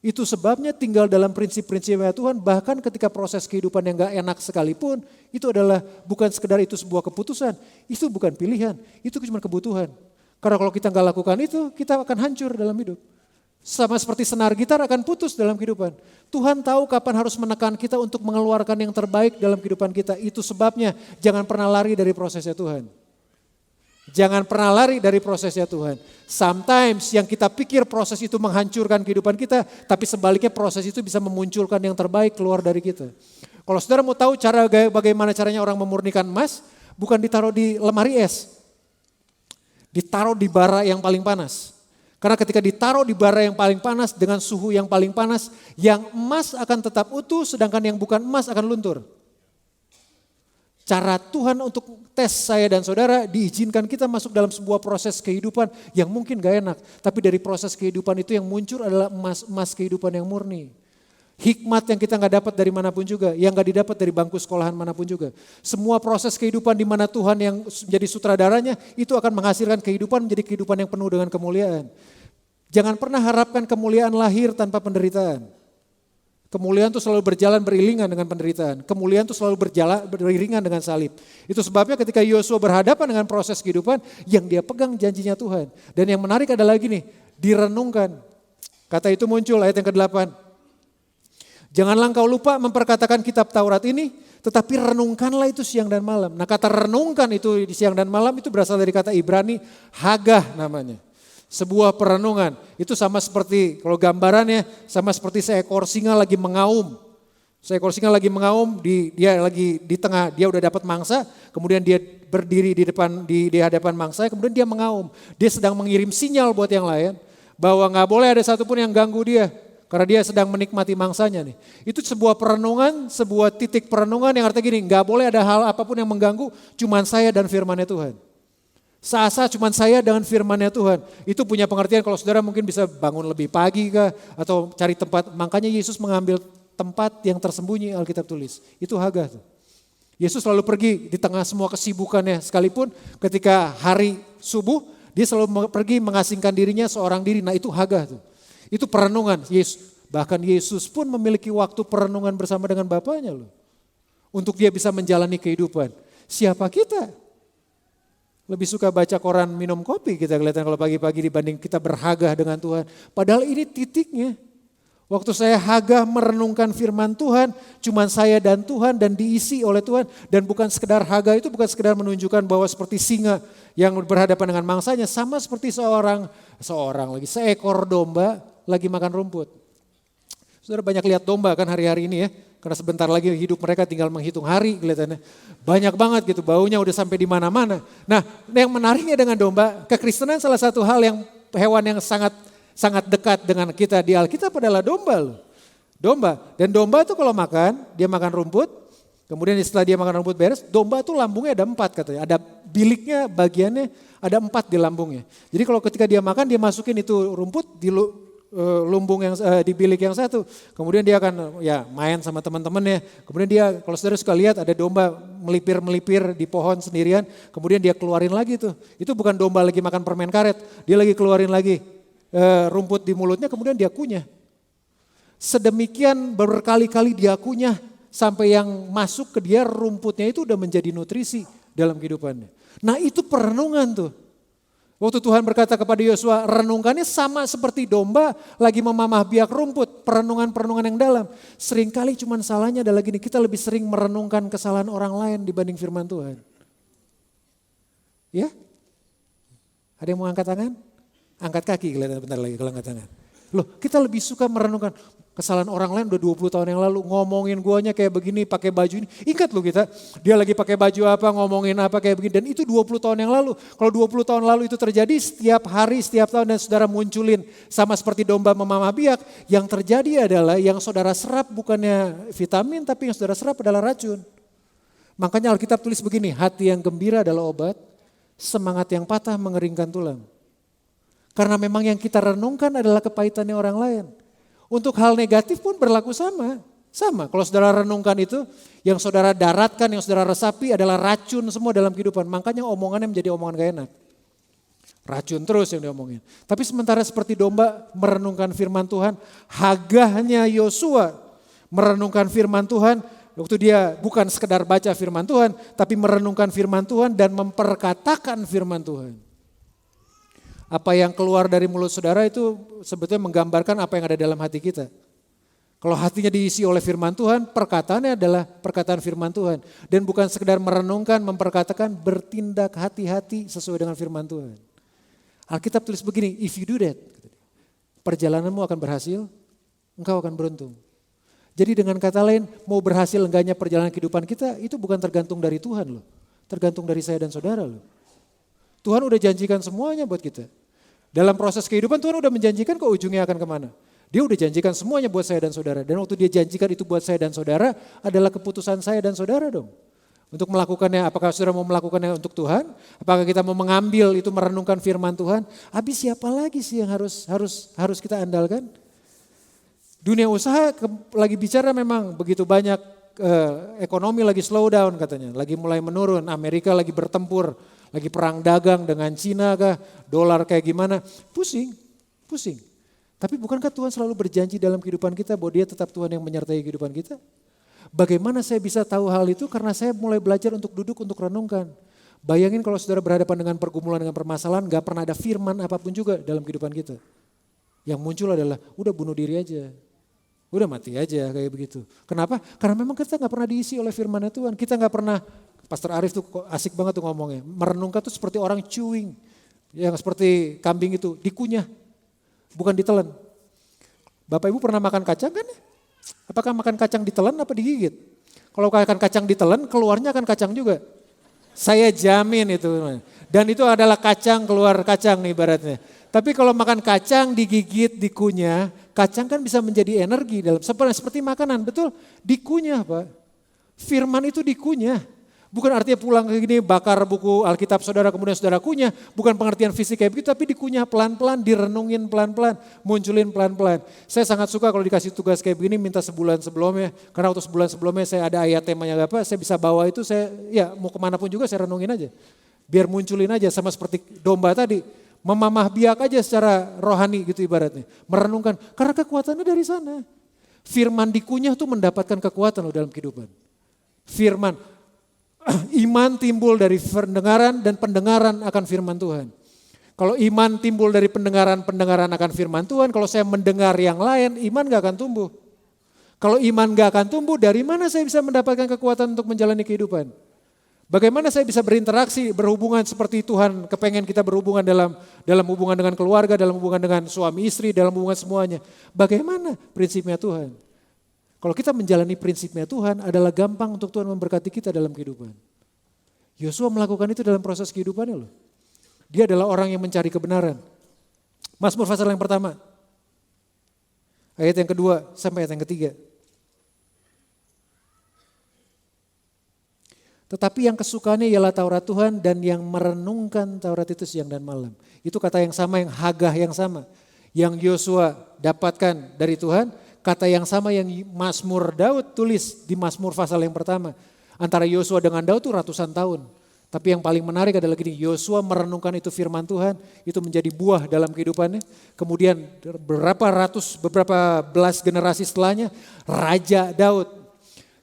Itu sebabnya tinggal dalam prinsip-prinsipnya Tuhan, bahkan ketika proses kehidupan yang gak enak sekalipun, itu adalah bukan sekedar itu sebuah keputusan, itu bukan pilihan, itu cuma kebutuhan. Karena kalau kita gak lakukan itu, kita akan hancur dalam hidup. Sama seperti senar gitar akan putus dalam kehidupan. Tuhan tahu kapan harus menekan kita untuk mengeluarkan yang terbaik dalam kehidupan kita. Itu sebabnya jangan pernah lari dari prosesnya Tuhan. Jangan pernah lari dari prosesnya Tuhan. Sometimes yang kita pikir proses itu menghancurkan kehidupan kita, tapi sebaliknya proses itu bisa memunculkan yang terbaik keluar dari kita. Kalau saudara mau tahu bagaimana caranya orang memurnikan emas, bukan ditaruh di lemari es. Ditaruh di bara yang paling panas. Karena ketika ditaruh di bara yang paling panas dengan suhu yang paling panas, yang emas akan tetap utuh sedangkan yang bukan emas akan luntur. Cara Tuhan untuk tes saya dan saudara diizinkan kita masuk dalam sebuah proses kehidupan yang mungkin gak enak. Tapi dari proses kehidupan itu yang muncul adalah emas kehidupan yang murni. Hikmat yang kita gak dapat dari manapun juga, yang gak didapat dari bangku sekolahan manapun juga. Semua proses kehidupan di mana Tuhan yang menjadi sutradaranya itu akan menghasilkan kehidupan menjadi kehidupan yang penuh dengan kemuliaan. Jangan pernah harapkan kemuliaan lahir tanpa penderitaan. Kemuliaan itu selalu berjalan beriringan dengan penderitaan. Kemuliaan itu selalu berjalan beriringan dengan salib. Itu sebabnya ketika Yosua berhadapan dengan proses kehidupan, yang dia pegang janjinya Tuhan. Dan yang menarik adalah gini, direnungkan. Kata itu muncul ayat yang ke-8. Janganlah engkau lupa memperkatakan kitab Taurat ini, tetapi renungkanlah itu siang dan malam. Nah kata renungkan itu di siang dan malam itu berasal dari kata Ibrani, hagah namanya. Sebuah perenungan, itu sama seperti, kalau gambarannya sama seperti seekor singa lagi mengaum. Seekor singa lagi mengaum, dia lagi di tengah, dia udah dapat mangsa, kemudian dia berdiri di hadapan mangsa, kemudian dia mengaum. Dia sedang mengirim sinyal buat yang lain, bahwa gak boleh ada satupun yang ganggu dia. Karena dia sedang menikmati mangsanya nih. Itu sebuah perenungan, sebuah titik perenungan yang artinya gini, gak boleh ada hal apapun yang mengganggu, cuman saya dan firman-Nya Tuhan. Saat-saat cuman saya dengan firman-Nya Tuhan. Itu punya pengertian kalau saudara mungkin bisa bangun lebih pagi kah, atau cari tempat. Makanya Yesus mengambil tempat yang tersembunyi Alkitab tulis. Itu hagah tuh. Yesus selalu pergi di tengah semua kesibukannya. Sekalipun ketika hari subuh, dia selalu pergi mengasingkan dirinya seorang diri. Nah itu hagah tuh. Itu perenungan Yesus. Bahkan Yesus pun memiliki waktu perenungan bersama dengan Bapaknya loh. Untuk dia bisa menjalani kehidupan. Siapa kita? Lebih suka baca koran, minum kopi kita kelihatan kalau pagi-pagi dibanding kita berhagah dengan Tuhan. Padahal ini titiknya. Waktu saya hagah merenungkan firman Tuhan, cuman saya dan Tuhan dan diisi oleh Tuhan. Dan bukan sekedar hagah itu bukan sekedar menunjukkan bahwa seperti singa yang berhadapan dengan mangsanya. Sama seperti seekor domba lagi makan rumput. Saudara banyak lihat domba kan hari-hari ini ya. Karena sebentar lagi hidup mereka tinggal menghitung hari kelihatannya. Banyak banget gitu, baunya udah sampai di mana-mana. Nah yang menariknya dengan domba, kekristenan salah satu hal yang hewan yang sangat dekat dengan kita di Alkitab adalah domba loh. Domba, dan domba tuh kalau makan, dia makan rumput, kemudian setelah dia makan rumput beres, domba tuh lambungnya ada 4 katanya. Ada biliknya, bagiannya ada 4 di lambungnya. Jadi kalau ketika dia makan, dia masukin itu rumput di lumbung yang di bilik yang satu, kemudian dia akan ya main sama teman-temannya. Kemudian dia kalau saudara suka lihat ada domba melipir di pohon sendirian, kemudian dia keluarin lagi tuh. Itu bukan domba lagi makan permen karet, dia lagi keluarin lagi rumput di mulutnya, kemudian dia kunyah. Sedemikian berkali-kali dia kunyah sampai yang masuk ke dia rumputnya itu udah menjadi nutrisi dalam kehidupannya. Nah itu perenungan tuh. Waktu Tuhan berkata kepada Yosua, renungkannya sama seperti domba lagi memamah biak rumput, perenungan-perenungan yang dalam. Seringkali cuman salahnya adalah gini, kita lebih sering merenungkan kesalahan orang lain dibanding firman Tuhan. Ya? Ada yang mau angkat tangan? Angkat kaki kelihatan bentar lagi kalau angkat tangan. Loh, kita lebih suka merenungkan kesalahan orang lain udah 20 tahun yang lalu, ngomongin guanya kayak begini, pakai baju ini. Ingat loh kita, dia lagi pakai baju apa, ngomongin apa kayak begini. Dan itu 20 tahun yang lalu. Kalau 20 tahun lalu itu terjadi setiap hari, setiap tahun dan saudara munculin sama seperti domba memamah biak. Yang terjadi adalah yang saudara serap bukannya vitamin, tapi yang saudara serap adalah racun. Makanya Alkitab tulis begini, hati yang gembira adalah obat, semangat yang patah mengeringkan tulang. Karena memang yang kita renungkan adalah kepahitannya orang lain. Untuk hal negatif pun berlaku sama. Sama, kalau saudara renungkan itu, yang saudara daratkan, yang saudara resapi adalah racun semua dalam kehidupan. Makanya omongannya menjadi omongan gak enak. Racun terus yang diomongin. Tapi sementara seperti domba merenungkan firman Tuhan, hagahnya Yosua merenungkan firman Tuhan, waktu dia bukan sekedar baca firman Tuhan, tapi merenungkan firman Tuhan dan memperkatakan firman Tuhan. Apa yang keluar dari mulut saudara itu sebetulnya menggambarkan apa yang ada dalam hati kita. Kalau hatinya diisi oleh firman Tuhan, perkataannya adalah perkataan firman Tuhan. Dan bukan sekedar merenungkan, memperkatakan, bertindak hati-hati sesuai dengan firman Tuhan. Alkitab tulis begini, if you do that, perjalananmu akan berhasil, engkau akan beruntung. Jadi dengan kata lain, mau berhasil enggaknya perjalanan kehidupan kita, itu bukan tergantung dari Tuhan loh. Tergantung dari saya dan saudara loh. Tuhan udah janjikan semuanya buat kita. Dalam proses kehidupan Tuhan udah menjanjikan kok ujungnya akan kemana. Dia udah janjikan semuanya buat saya dan saudara. Dan waktu dia janjikan itu buat saya dan saudara adalah keputusan saya dan saudara dong. Untuk melakukannya, apakah saudara mau melakukannya untuk Tuhan? Apakah kita mau mengambil itu merenungkan firman Tuhan? Habis siapa lagi sih yang harus kita andalkan? Dunia usaha lagi bicara memang begitu banyak, ekonomi lagi slow down katanya. Lagi mulai menurun, Amerika lagi bertempur, lagi perang dagang dengan Cina kah, dolar kayak gimana. Pusing. Tapi bukankah Tuhan selalu berjanji dalam kehidupan kita bahwa dia tetap Tuhan yang menyertai kehidupan kita? Bagaimana saya bisa tahu hal itu? Karena saya mulai belajar untuk duduk, untuk renungkan. Bayangin kalau saudara berhadapan dengan pergumulan, dengan permasalahan, gak pernah ada firman apapun juga dalam kehidupan kita. Yang muncul adalah, udah bunuh diri aja. Udah mati aja kayak begitu. Kenapa? Karena memang kita gak pernah diisi oleh firman Tuhan. Kita gak pernah, Pastor Arief tuh asik banget tuh ngomongnya. Merenungkan tuh seperti orang chewing. Yang seperti kambing itu, dikunyah. Bukan ditelan. Bapak Ibu pernah makan kacang kan? Apakah makan kacang ditelan apa digigit? Kalau makan kacang ditelan, keluarnya akan kacang juga. Saya jamin itu. Dan itu adalah kacang keluar kacang nih ibaratnya. Tapi kalau makan kacang digigit, dikunyah, kacang kan bisa menjadi energi dalam seperti makanan, betul? Dikunyah, Pak. Firman itu dikunyah. Bukan artinya pulang ke gini bakar buku Alkitab saudara kemudian saudara kunyah. Bukan pengertian fisik kayak begitu tapi dikunyah pelan-pelan, direnungin pelan-pelan, munculin pelan-pelan. Saya sangat suka kalau dikasih tugas kayak begini minta sebulan sebelumnya. Karena waktu sebulan sebelumnya saya ada ayat temanya apa, saya bisa bawa itu saya ya mau kemana pun juga saya renungin aja. Biar munculin aja sama seperti domba tadi. Memamah biak aja secara rohani gitu ibaratnya. Merenungkan karena kekuatannya dari sana. Firman dikunyah tuh mendapatkan kekuatan loh dalam kehidupan. Firman. Iman timbul dari pendengaran dan pendengaran akan firman Tuhan. Kalau iman timbul dari pendengaran akan firman Tuhan, kalau saya mendengar yang lain, iman gak akan tumbuh. Kalau iman gak akan tumbuh, dari mana saya bisa mendapatkan kekuatan untuk menjalani kehidupan? Bagaimana saya bisa berinteraksi, berhubungan seperti Tuhan kepengen kita berhubungan dalam hubungan dengan keluarga, dalam hubungan dengan suami istri, dalam hubungan semuanya. Bagaimana prinsipnya Tuhan? Kalau kita menjalani prinsipnya Tuhan adalah gampang untuk Tuhan memberkati kita dalam kehidupan. Yosua melakukan itu dalam proses kehidupannya loh. Dia adalah orang yang mencari kebenaran. Mazmur pasal yang pertama. Ayat yang kedua sampai ayat yang ketiga. Tetapi yang kesukaannya ialah Taurat Tuhan dan yang merenungkan Taurat itu siang dan malam. Itu kata yang sama, yang hagah yang sama. Yang Yosua dapatkan dari Tuhan. Kata yang sama yang Mazmur Daud tulis di Mazmur pasal yang pertama. Antara Yosua dengan Daud itu ratusan tahun. Tapi yang paling menarik adalah gini, Yosua merenungkan itu firman Tuhan, itu menjadi buah dalam kehidupannya. Kemudian beberapa belas generasi setelahnya, Raja Daud.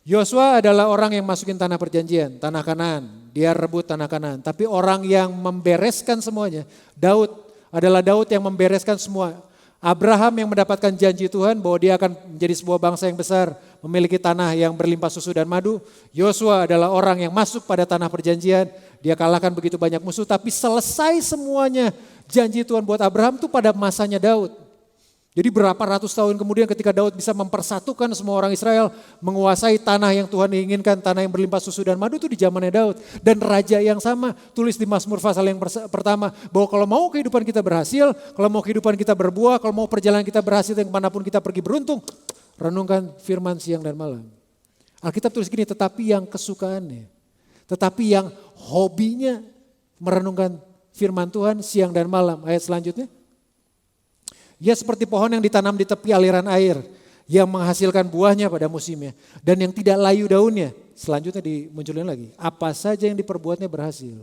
Yosua adalah orang yang masukin tanah perjanjian, tanah Kanaan. Dia rebut tanah Kanaan. Tapi orang yang membereskan semuanya, Daud adalah Daud yang membereskan semua. Abraham yang mendapatkan janji Tuhan bahwa dia akan menjadi sebuah bangsa yang besar, memiliki tanah yang berlimpah susu dan madu. Yosua adalah orang yang masuk pada tanah perjanjian, dia kalahkan begitu banyak musuh, tapi selesai semuanya janji Tuhan buat Abraham itu pada masanya Daud. Jadi berapa ratus tahun kemudian ketika Daud bisa mempersatukan semua orang Israel, menguasai tanah yang Tuhan inginkan, tanah yang berlimpah susu dan madu itu di zamannya Daud. Dan raja yang sama tulis di Mazmur pasal yang pertama, bahwa kalau mau kehidupan kita berhasil, kalau mau kehidupan kita berbuah, kalau mau perjalanan kita berhasil dan kemanapun kita pergi beruntung, renungkan firman siang dan malam. Alkitab tulis gini, tetapi yang kesukaannya, tetapi yang hobinya merenungkan firman Tuhan siang dan malam. Ayat selanjutnya. Ia seperti pohon yang ditanam di tepi aliran air, yang menghasilkan buahnya pada musimnya, dan yang tidak layu daunnya. Selanjutnya dimunculin lagi, apa saja yang diperbuatnya berhasil.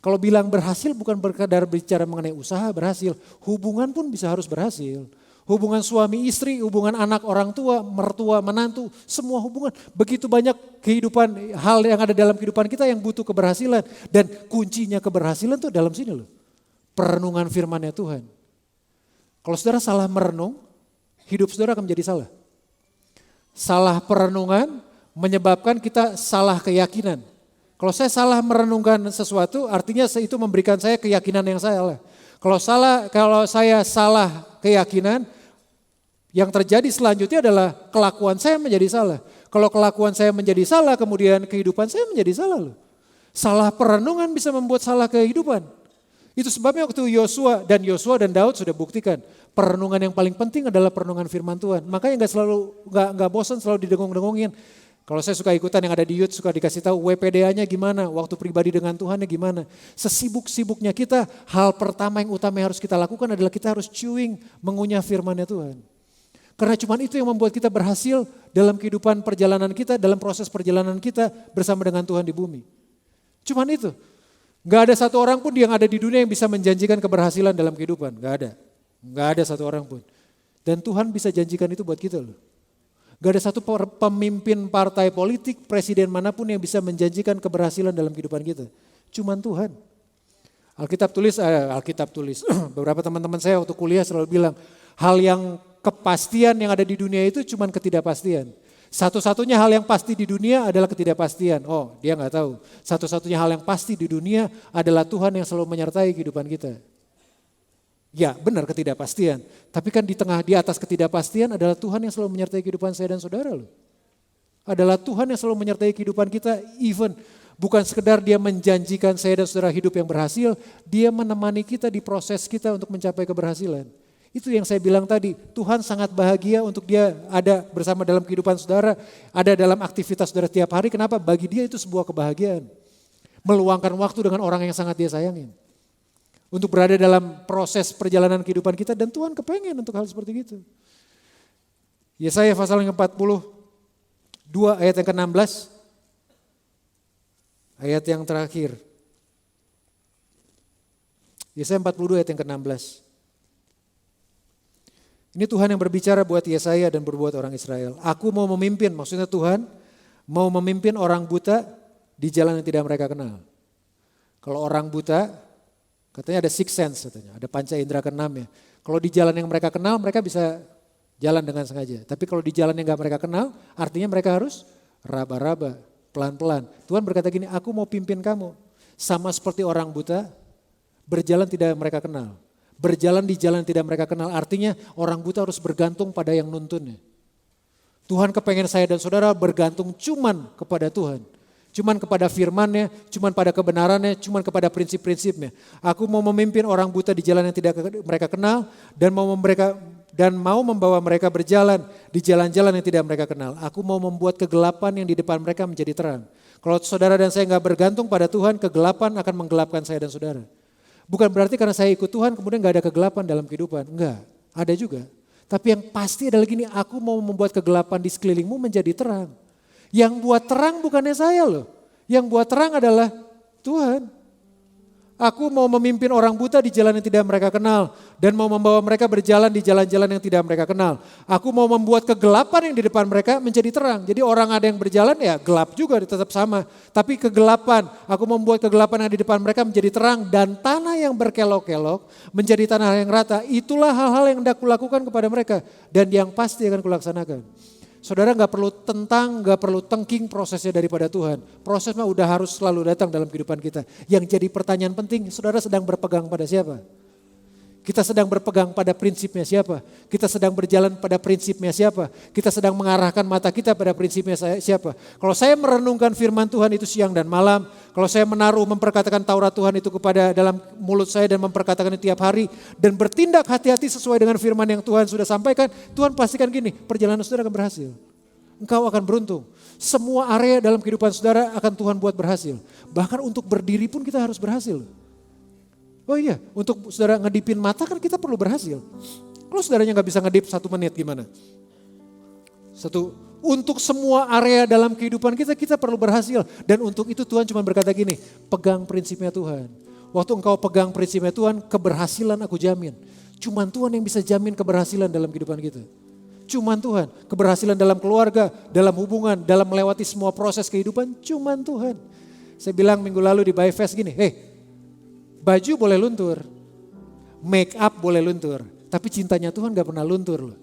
Kalau bilang berhasil bukan berkadar bicara mengenai usaha berhasil, hubungan pun bisa harus berhasil. Hubungan suami istri, hubungan anak orang tua, mertua, menantu, semua hubungan. Begitu banyak kehidupan, hal yang ada dalam kehidupan kita yang butuh keberhasilan. Dan kuncinya keberhasilan tuh dalam sini loh. perenungan firman-Nya Tuhan. Kalau saudara salah merenung, hidup saudara akan menjadi salah. Salah perenungan menyebabkan kita salah keyakinan. Kalau saya salah merenungkan sesuatu, artinya itu memberikan saya keyakinan yang salah. Kalau saya salah keyakinan, yang terjadi selanjutnya adalah kelakuan saya menjadi salah. Kalau kelakuan saya menjadi salah, kemudian kehidupan saya menjadi salah loh. Salah perenungan bisa membuat salah kehidupan. Itu sebabnya waktu Yosua dan Daud sudah buktikan, perenungan yang paling penting adalah perenungan firman Tuhan. Makanya nggak bosan selalu didengung-dengungin. Kalau saya suka ikutan yang ada di YouTube, suka dikasih tahu WPDA-nya gimana, waktu pribadi dengan Tuhannya gimana. Sesibuk-sibuknya kita, hal pertama yang utama yang harus kita lakukan adalah kita harus mengunyah firman-Nya Tuhan. Karena cuma itu yang membuat kita berhasil dalam kehidupan perjalanan kita, dalam proses perjalanan kita bersama dengan Tuhan di bumi. Cuman itu. Gak ada satu orang pun yang ada di dunia yang bisa menjanjikan keberhasilan dalam kehidupan. Gak ada satu orang pun. Dan Tuhan bisa janjikan itu buat kita loh. Gak ada satu pemimpin partai politik, presiden manapun yang bisa menjanjikan keberhasilan dalam kehidupan kita. Cuman Tuhan. Alkitab tulis. Beberapa teman-teman saya waktu kuliah selalu bilang, hal yang kepastian yang ada di dunia itu cuman ketidakpastian. Satu-satunya hal yang pasti di dunia adalah ketidakpastian. Oh, dia nggak tahu. Satu-satunya hal yang pasti di dunia adalah Tuhan yang selalu menyertai kehidupan kita. Ya, benar ketidakpastian. Tapi kan di atas ketidakpastian adalah Tuhan yang selalu menyertai kehidupan saya dan saudara loh. Adalah Tuhan yang selalu menyertai kehidupan kita, even bukan sekedar dia menjanjikan saya dan saudara hidup yang berhasil, dia menemani kita di proses kita untuk mencapai keberhasilan. Itu yang saya bilang tadi, Tuhan sangat bahagia untuk dia ada bersama dalam kehidupan saudara, ada dalam aktivitas saudara tiap hari. Kenapa? Bagi dia itu sebuah kebahagiaan. Meluangkan waktu dengan orang yang sangat dia sayangin. Untuk berada dalam proses perjalanan kehidupan kita dan Tuhan kepengen untuk hal seperti itu. Yesaya pasal yang 42 ayat yang ke-16. Ayat yang terakhir. Yesaya 42 ayat yang ke-16. Ini Tuhan yang berbicara buat Yesaya dan berbuat orang Israel. Aku mau memimpin, maksudnya Tuhan mau memimpin orang buta di jalan yang tidak mereka kenal. Kalau orang buta, katanya ada sixth sense, katanya, ada panca indera keenam ya. Kalau di jalan yang mereka kenal, mereka bisa jalan dengan sengaja. Tapi kalau di jalan yang gak mereka kenal, artinya mereka harus raba-raba, pelan-pelan. Tuhan berkata gini, aku mau pimpin kamu. Sama seperti orang buta, berjalan tidak mereka kenal. Berjalan di jalan tidak mereka kenal, artinya orang buta harus bergantung pada yang nuntunnya. Tuhan kepengen saya dan saudara bergantung cuman kepada Tuhan. Cuman kepada firman-Nya, cuman pada kebenarannya, cuman kepada prinsip-prinsipnya. Aku mau memimpin orang buta di jalan yang tidak mereka kenal dan mau membawa mereka berjalan di jalan-jalan yang tidak mereka kenal. Aku mau membuat kegelapan yang di depan mereka menjadi terang. Kalau saudara dan saya gak bergantung pada Tuhan, kegelapan akan menggelapkan saya dan saudara. Bukan berarti karena saya ikut Tuhan kemudian gak ada kegelapan dalam kehidupan. Enggak, ada juga. Tapi yang pasti adalah gini, aku mau membuat kegelapan di sekelilingmu menjadi terang. Yang buat terang bukannya saya loh. Yang buat terang adalah Tuhan. Aku mau memimpin orang buta di jalan yang tidak mereka kenal. Dan mau membawa mereka berjalan di jalan-jalan yang tidak mereka kenal. Aku mau membuat kegelapan yang di depan mereka menjadi terang. Jadi orang ada yang berjalan ya gelap juga tetap sama. Tapi kegelapan, aku membuat kegelapan yang di depan mereka menjadi terang. Dan tanah yang berkelok-kelok menjadi tanah yang rata. Itulah hal-hal yang hendak kulakukan kepada mereka. Dan yang pasti akan kulaksanakan. Saudara gak perlu gak perlu tengking prosesnya daripada Tuhan. Prosesnya udah harus selalu datang dalam kehidupan kita. Yang jadi pertanyaan penting, saudara sedang berpegang pada siapa? Kita sedang berpegang pada prinsipnya siapa? Kita sedang berjalan pada prinsipnya siapa? Kita sedang mengarahkan mata kita pada prinsipnya siapa? Kalau saya merenungkan firman Tuhan itu siang dan malam, kalau saya memperkatakan Taurat Tuhan itu kepada dalam mulut saya dan memperkatakan itu tiap hari dan bertindak hati-hati sesuai dengan firman yang Tuhan sudah sampaikan, Tuhan pastikan gini, perjalanan saudara akan berhasil. Engkau akan beruntung. Semua area dalam kehidupan saudara akan Tuhan buat berhasil. Bahkan untuk berdiri pun kita harus berhasil. Oh iya, untuk saudara ngedipin mata kan kita perlu berhasil. Kalau saudaranya gak bisa ngedip 1 menit gimana? Untuk semua area dalam kehidupan kita perlu berhasil. Dan untuk itu Tuhan cuma berkata gini, pegang prinsipnya Tuhan. Waktu engkau pegang prinsipnya Tuhan, keberhasilan aku jamin. Cuman Tuhan yang bisa jamin keberhasilan dalam kehidupan kita. Cuman Tuhan, keberhasilan dalam keluarga, dalam hubungan, dalam melewati semua proses kehidupan, cuman Tuhan. Saya bilang minggu lalu di Byfest gini, baju boleh luntur, make up boleh luntur, tapi cintanya Tuhan gak pernah luntur loh.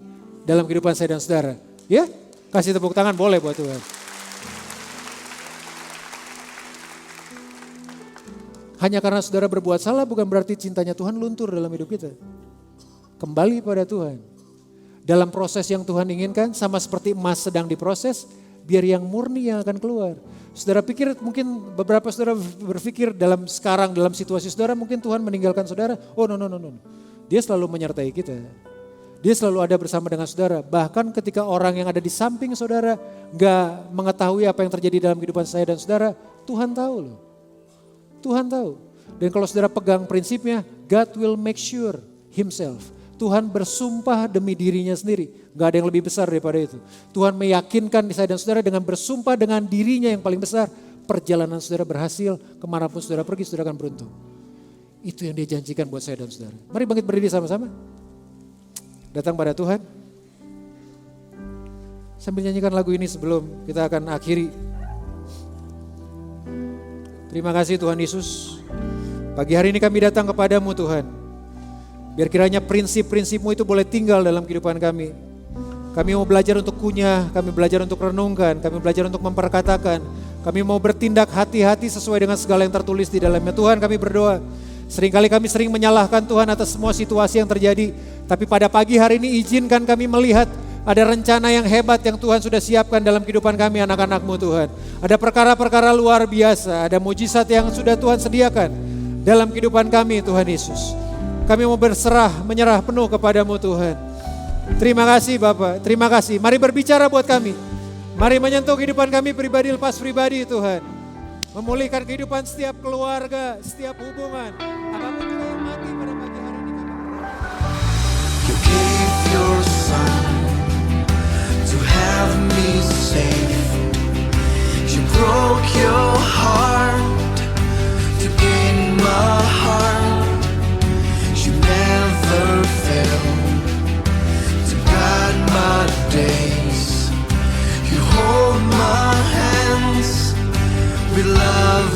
Dalam kehidupan saya dan saudara. Ya, kasih tepuk tangan boleh buat Tuhan. Hanya karena saudara berbuat salah bukan berarti cintanya Tuhan luntur dalam hidup kita. Kembali pada Tuhan. Dalam proses yang Tuhan inginkan, sama seperti emas sedang diproses, biar yang murni yang akan keluar. Saudara pikir, mungkin beberapa saudara berpikir dalam situasi saudara, mungkin Tuhan meninggalkan saudara. Oh no. Dia selalu menyertai kita. Dia selalu ada bersama dengan saudara. Bahkan ketika orang yang ada di samping saudara gak mengetahui apa yang terjadi dalam kehidupan saya dan saudara, Tuhan tahu loh. Tuhan tahu. Dan kalau saudara pegang prinsipnya, God will make sure himself. Tuhan bersumpah demi dirinya sendiri. Gak ada yang lebih besar daripada itu. Tuhan meyakinkan saya dan saudara dengan bersumpah dengan dirinya yang paling besar. Perjalanan saudara berhasil, kemanapun saudara pergi saudara akan beruntung. Itu yang dia janjikan buat saya dan saudara. Mari bangkit berdiri sama-sama. Datang pada Tuhan. Sambil nyanyikan lagu ini sebelum kita akan akhiri. Terima kasih Tuhan Yesus. Pagi hari ini kami datang kepadamu Tuhan. Biar kiranya prinsip-prinsipmu itu boleh tinggal dalam kehidupan kami. Kami mau belajar untuk kunyah, kami belajar untuk renungkan, kami belajar untuk memperkatakan. Kami mau bertindak hati-hati sesuai dengan segala yang tertulis di dalamnya. Tuhan kami berdoa. Seringkali kami sering menyalahkan Tuhan atas semua situasi yang terjadi. Tapi pada pagi hari ini izinkan kami melihat ada rencana yang hebat yang Tuhan sudah siapkan dalam kehidupan kami anak-anak-Mu Tuhan. Ada perkara-perkara luar biasa, ada mujizat yang sudah Tuhan sediakan dalam kehidupan kami Tuhan Yesus. Kami mau berserah, menyerah penuh kepadamu Tuhan. Terima kasih Bapak, terima kasih. Mari berbicara buat kami. Mari menyentuh kehidupan kami pribadi lepas pribadi Tuhan. Memulihkan kehidupan setiap keluarga, setiap hubungan. Apapun juga yang mati pada pagi hari ini. You gave your son to have me safe. You broke your heart to gain my heart. You never failed to guide my days. You hold my hands with love